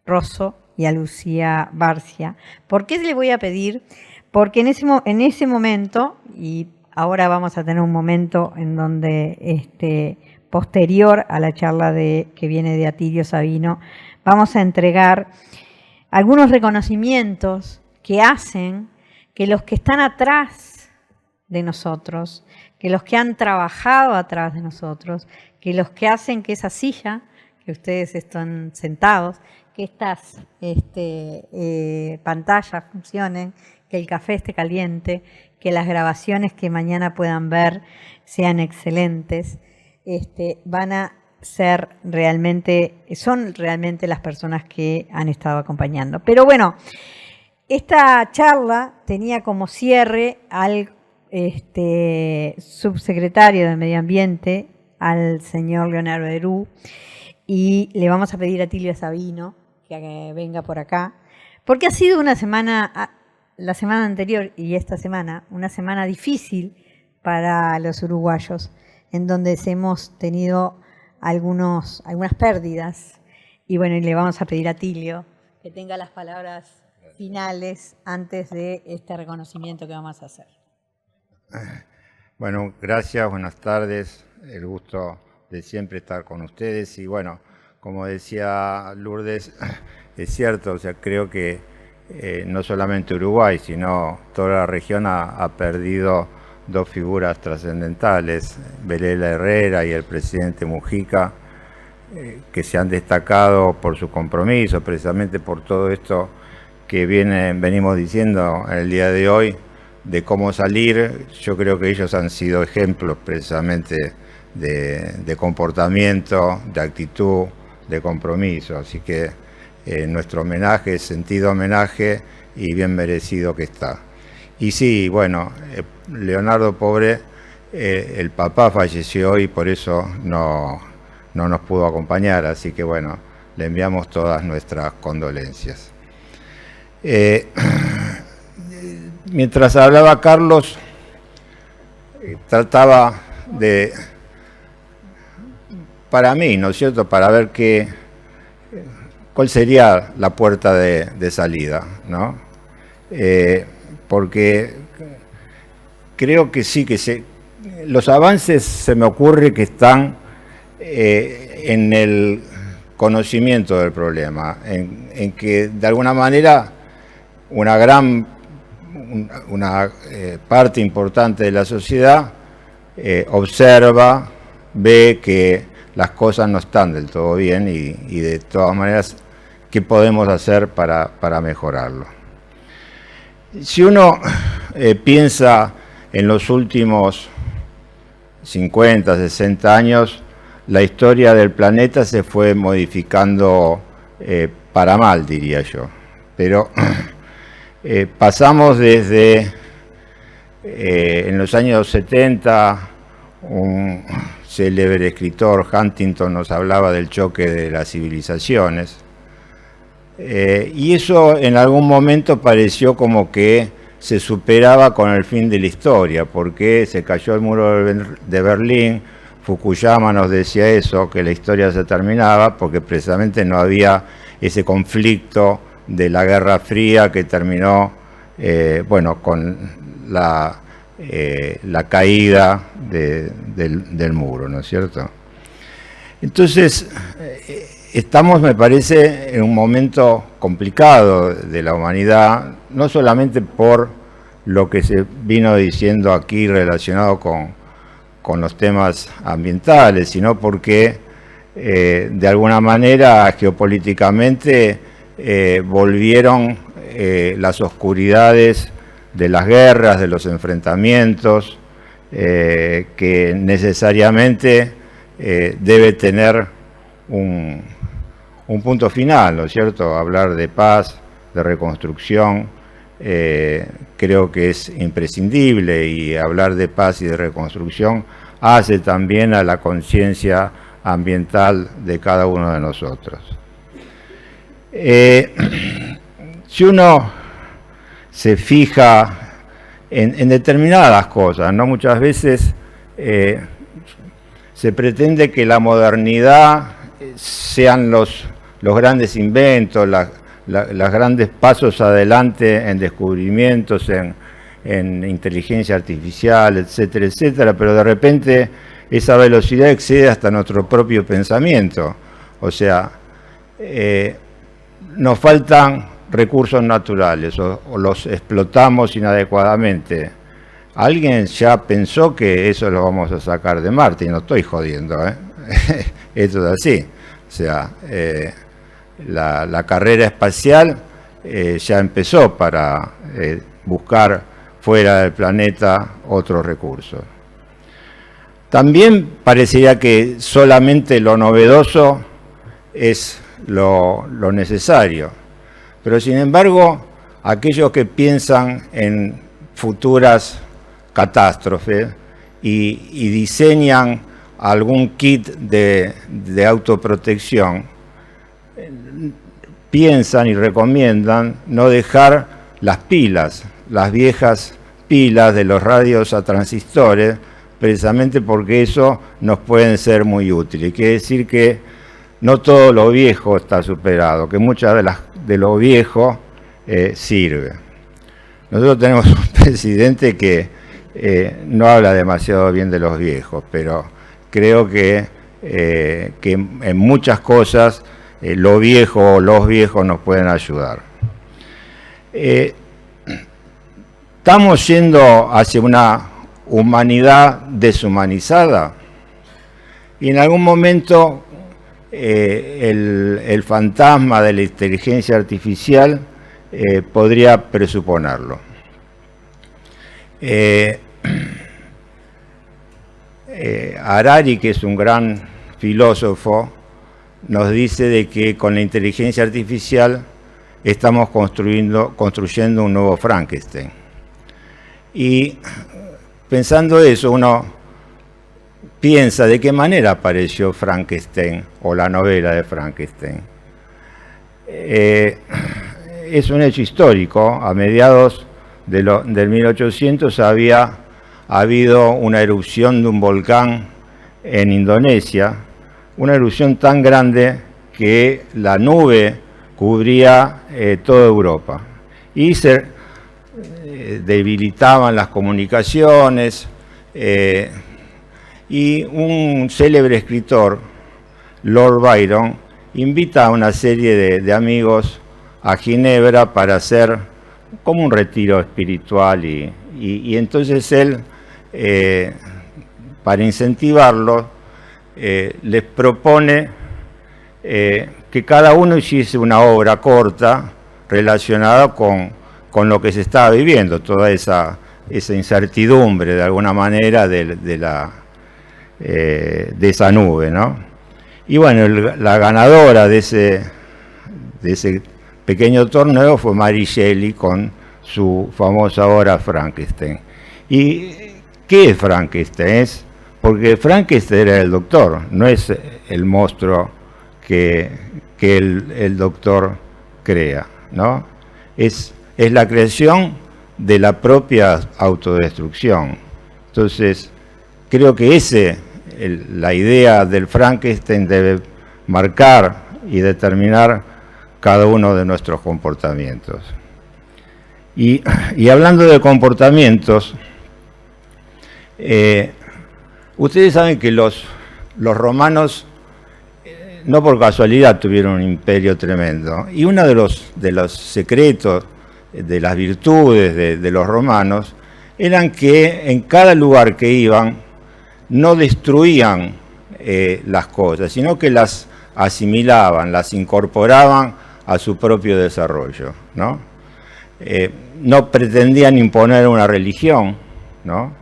Rosso y a Lucía Barcia. ¿Por qué le voy a pedir? Porque en ese momento, y ahora vamos a tener un momento en donde posterior a la charla que viene de Atilio Sabino, vamos a entregar algunos reconocimientos que hacen que los que están atrás de nosotros, que los que han trabajado atrás de nosotros, que los que hacen que esa silla, que ustedes están sentados, que estas pantallas funcionen, que el café esté caliente, que las grabaciones que mañana puedan ver sean excelentes, van a ser son realmente las personas que han estado acompañando. Pero bueno, esta charla tenía como cierre al subsecretario de Medio Ambiente, al señor Leonardo Herú, y le vamos a pedir a Atilio Sabino que venga por acá, porque ha sido una semana, la semana anterior y esta semana, una semana difícil para los uruguayos, en donde hemos tenido algunas pérdidas. Y bueno, y le vamos a pedir a Atilio que tenga las palabras finales antes de este reconocimiento que vamos a hacer. Bueno, gracias, buenas tardes. El gusto de siempre estar con ustedes. Y bueno, como decía Lourdes, es cierto, o sea, creo que no solamente Uruguay, sino toda la región ha perdido dos figuras trascendentales, Belela Herrera y el presidente Mujica, que se han destacado por su compromiso, precisamente por todo esto que venimos diciendo en el día de hoy, de cómo salir. Yo creo que ellos han sido ejemplos precisamente de comportamiento, de actitud, de compromiso. Así que nuestro homenaje, sentido homenaje y bien merecido que está. Y sí, bueno, Leonardo, pobre, el papá falleció y por eso no nos pudo acompañar, así que bueno, le enviamos todas nuestras condolencias. Mientras hablaba Carlos, trataba de, para mí, ¿no es cierto?, para ver cuál sería la puerta de salida, ¿no? Porque creo que sí, los avances se me ocurre que están en el conocimiento del problema, en que de alguna manera una parte importante de la sociedad observa, ve que las cosas no están del todo bien y de todas maneras, ¿qué podemos hacer para mejorarlo? Si uno piensa en los últimos 50, 60 años, la historia del planeta se fue modificando para mal, diría yo. Pero pasamos desde, en los años 70, un célebre escritor, Huntington, nos hablaba del choque de las civilizaciones. Y eso en algún momento pareció como que se superaba con el fin de la historia, porque se cayó el muro de Berlín. Fukuyama nos decía eso, que la historia se terminaba, porque precisamente no había ese conflicto de la Guerra Fría que terminó con la caída del muro, ¿no es cierto? Entonces, estamos, me parece, en un momento complicado de la humanidad, no solamente por lo que se vino diciendo aquí relacionado con los temas ambientales, sino porque de alguna manera geopolíticamente volvieron las oscuridades de las guerras, de los enfrentamientos, que necesariamente debe tener un punto final, ¿no es cierto? Hablar de paz, de reconstrucción, creo que es imprescindible, y hablar de paz y de reconstrucción hace también a la conciencia ambiental de cada uno de nosotros. Si uno se fija en determinadas cosas, ¿no? Muchas veces se pretende que la modernidad sean los grandes inventos, los grandes pasos adelante en descubrimientos, en inteligencia artificial, etcétera, etcétera, pero de repente esa velocidad excede hasta nuestro propio pensamiento. O sea, nos faltan recursos naturales o los explotamos inadecuadamente. Alguien ya pensó que eso lo vamos a sacar de Marte, y no estoy jodiendo, ¿eh? Esto es así. O sea, la carrera espacial ya empezó para buscar fuera del planeta otros recursos. También parecería que solamente lo novedoso es lo necesario, pero sin embargo, aquellos que piensan en futuras catástrofes y diseñan algún kit de autoprotección, piensan y recomiendan no dejar las pilas, las viejas pilas de los radios a transistores, precisamente porque eso nos pueden ser muy útiles. Quiere decir que no todo lo viejo está superado, que muchas de lo viejo sirve. Nosotros tenemos un presidente que no habla demasiado bien de los viejos, pero creo que en muchas cosas lo viejo o los viejos nos pueden ayudar. ¿Estamos yendo hacia una humanidad deshumanizada? Y en algún momento el fantasma de la inteligencia artificial podría presuponerlo. Harari, que es un gran filósofo, nos dice de que con la inteligencia artificial estamos construyendo un nuevo Frankenstein. Y pensando eso, uno piensa de qué manera apareció Frankenstein o la novela de Frankenstein. Es un hecho histórico. A mediados del 1800 había habido una erupción de un volcán en Indonesia, una erupción tan grande que la nube cubría toda Europa y se debilitaban las comunicaciones, y un célebre escritor, Lord Byron, invita a una serie de amigos a Ginebra para hacer como un retiro espiritual y entonces él, para incentivarlo, les propone que cada uno hiciese una obra corta relacionada con lo que se estaba viviendo, toda esa incertidumbre de alguna manera de esa nube, ¿no? Y bueno, la ganadora de ese pequeño torneo fue Mary Shelley con su famosa obra Frankenstein. ¿Y qué es Frankenstein? Porque Frankenstein era el doctor, no es el monstruo que el doctor crea, ¿no? Es la creación de la propia autodestrucción. Entonces, creo que la idea del Frankenstein debe marcar y determinar cada uno de nuestros comportamientos. Y hablando de comportamientos, ustedes saben que los romanos no por casualidad tuvieron un imperio tremendo. Y uno de los secretos de las virtudes de los romanos eran que en cada lugar que iban no destruían las cosas, sino que las asimilaban, las incorporaban a su propio desarrollo, ¿no? No pretendían imponer una religión, ¿no?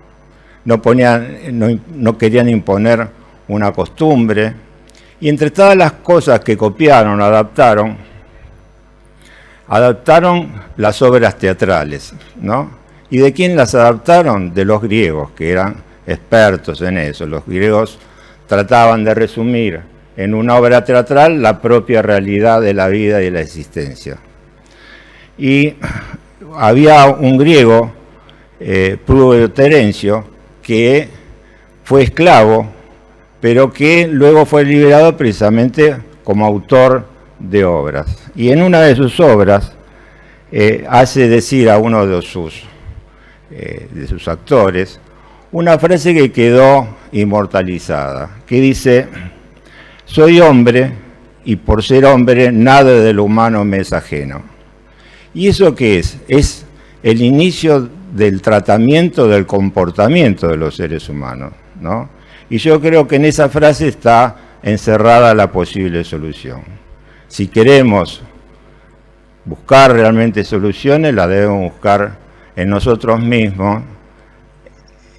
No querían imponer una costumbre. Y entre todas las cosas que copiaron, adaptaron las obras teatrales, ¿no? ¿Y de quién las adaptaron? De los griegos, que eran expertos en eso. Los griegos trataban de resumir en una obra teatral la propia realidad de la vida y de la existencia. Y había un griego, Prudio Terencio, que fue esclavo, pero que luego fue liberado precisamente como autor de obras. Y en una de sus obras hace decir a uno de sus actores una frase que quedó inmortalizada, que dice: soy hombre y por ser hombre nada de lo humano me es ajeno. ¿Y eso qué es? Es el inicio del tratamiento del comportamiento de los seres humanos, ¿no? Y yo creo que en esa frase está encerrada la posible solución. Si queremos buscar realmente soluciones, las debemos buscar en nosotros mismos,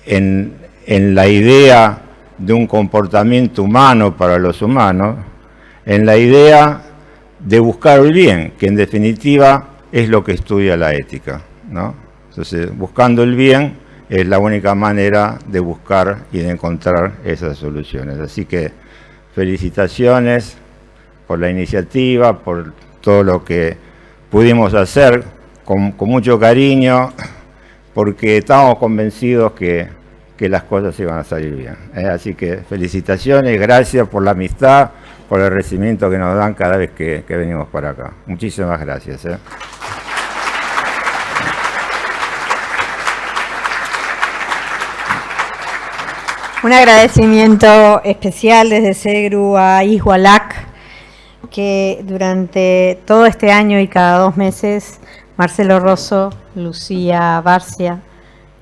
en la idea de un comportamiento humano para los humanos, en la idea de buscar el bien, que en definitiva es lo que estudia la ética, ¿no? Entonces, buscando el bien es la única manera de buscar y de encontrar esas soluciones. Así que felicitaciones por la iniciativa, por todo lo que pudimos hacer con mucho cariño, porque estábamos convencidos que las cosas iban a salir bien. Así que felicitaciones, gracias por la amistad, por el recibimiento que nos dan cada vez que venimos para acá. Muchísimas gracias. Un agradecimiento especial desde SEGRU a Igualac, que durante todo este año y cada 2 meses, Marcelo Rosso, Lucía Barcia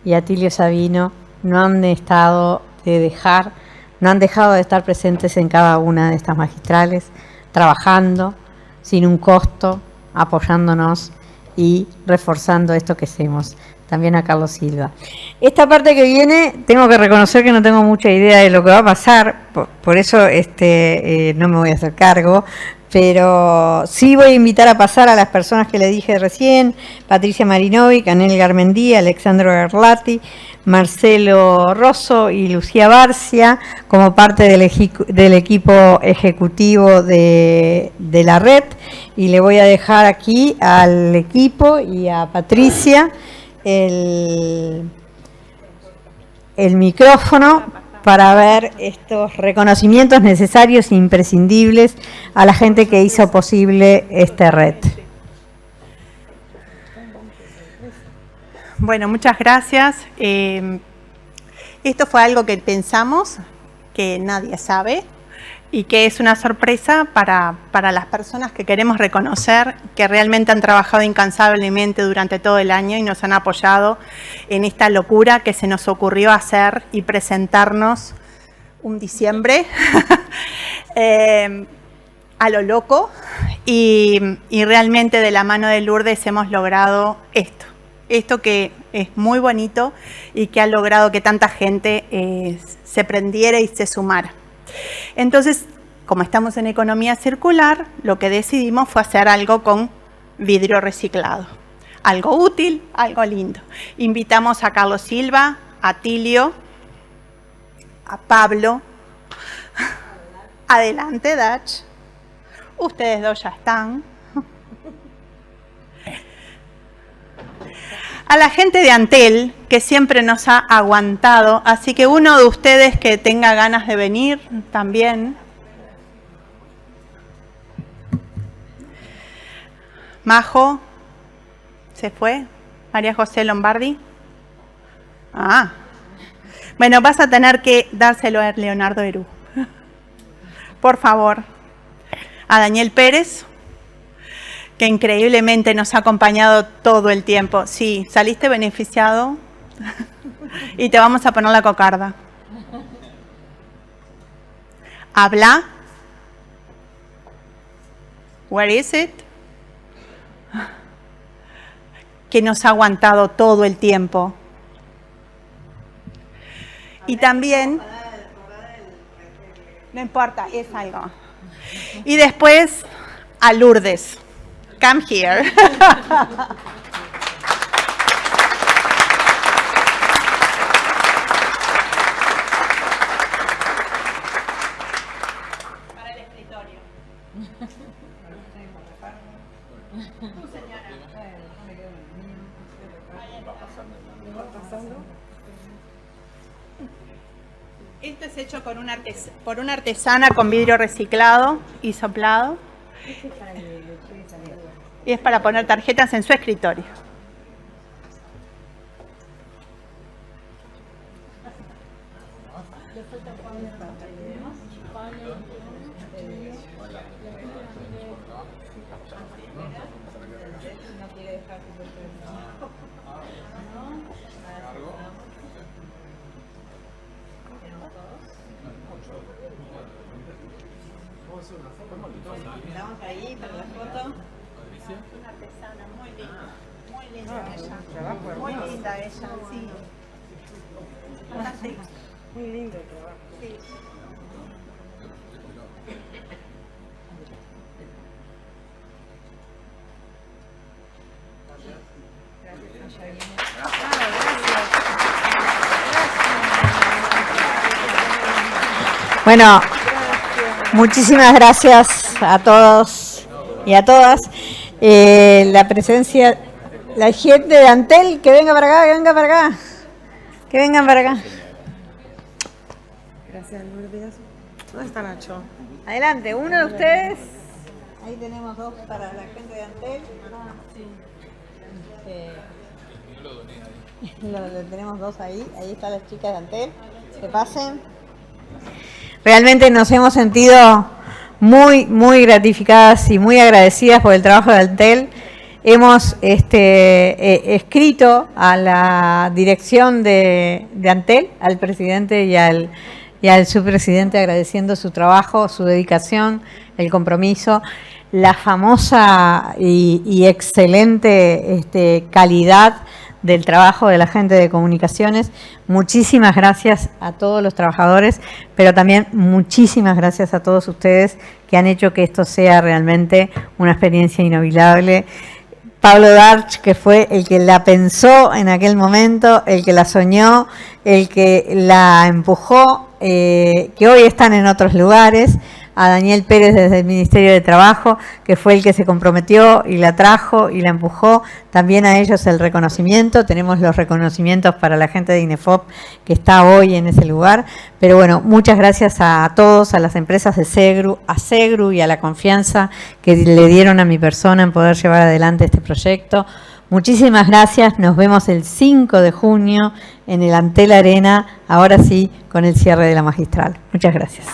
y Atilio Sabino no han dejado de estar presentes en cada una de estas magistrales, trabajando sin un costo, apoyándonos y reforzando esto que hacemos. También a Carlos Silva. Esta parte que viene, tengo que reconocer que no tengo mucha idea de lo que va a pasar, por eso no me voy a hacer cargo, pero sí voy a invitar a pasar a las personas que le dije recién: Patricia Marinovic, Anel Garmendí, Alexandro Garlati, Marcelo Rosso y Lucía Barcia, como parte del equipo ejecutivo de la red. Y le voy a dejar aquí al equipo y a Patricia el micrófono para ver estos reconocimientos necesarios e imprescindibles a la gente que hizo posible esta red. Bueno, muchas gracias. Esto fue algo que pensamos, que nadie sabe, y que es una sorpresa para las personas que queremos reconocer que realmente han trabajado incansablemente durante todo el año y nos han apoyado en esta locura que se nos ocurrió hacer y presentarnos un diciembre a lo loco, y realmente de la mano de Lourdes hemos logrado esto que es muy bonito y que ha logrado que tanta gente se prendiera y se sumara. Entonces, como estamos en economía circular, lo que decidimos fue hacer algo con vidrio reciclado. Algo útil, algo lindo. Invitamos a Carlos Silva, a Tilio, a Pablo. Adelante, Dach. Ustedes dos ya están. A la gente de Antel, que siempre nos ha aguantado, así que uno de ustedes que tenga ganas de venir también. Majo, ¿se fue? María José Lombardi. Bueno, vas a tener que dárselo a Leonardo Herú. Por favor. A Daniel Pérez, que increíblemente nos ha acompañado todo el tiempo. Sí, saliste beneficiado y te vamos a poner la cocarda. Habla. Where is it? Que nos ha aguantado todo el tiempo. Y también, no importa, es algo. Y después a Lourdes. Come here. Para el escritorio. Tu señora. Esto es hecho por una artesana con vidrio reciclado y soplado. Y es para poner tarjetas en su escritorio. Estamos ahí para la foto. Una artesana muy linda ella. Muy linda ella, sí. Fantástico. Muy lindo el trabajo. Sí. Bueno, muchísimas gracias a todos y a todas. La presencia, la gente de Antel, que venga para acá, que venga para acá. Que vengan para acá. Gracias, Lourdes. ¿Dónde está Nacho? Adelante, uno de ustedes. Ahí tenemos dos para la gente de Antel. Lo tenemos dos ahí. Ahí están las chicas de Antel. Que pasen. Realmente nos hemos sentido muy gratificadas y muy agradecidas por el trabajo de Antel. Hemos escrito a la dirección de Antel, al presidente y al subpresidente, agradeciendo su trabajo, su dedicación, el compromiso, la famosa y excelente calidad del trabajo de la gente de comunicaciones. Muchísimas gracias a todos los trabajadores, pero también muchísimas gracias a todos ustedes que han hecho que esto sea realmente una experiencia inolvidable. Pablo Darch, que fue el que la pensó en aquel momento, el que la soñó, el que la empujó, que hoy están en otros lugares. A Daniel Pérez desde el Ministerio de Trabajo, que fue el que se comprometió y la trajo y la empujó. También a ellos el reconocimiento. Tenemos los reconocimientos para la gente de INEFOP que está hoy en ese lugar. Pero bueno, muchas gracias a todos, a las empresas de Segru, a Segru y a la confianza que le dieron a mi persona en poder llevar adelante este proyecto. Muchísimas gracias. Nos vemos el 5 de junio en el Antel Arena, ahora sí, con el cierre de la magistral. Muchas gracias.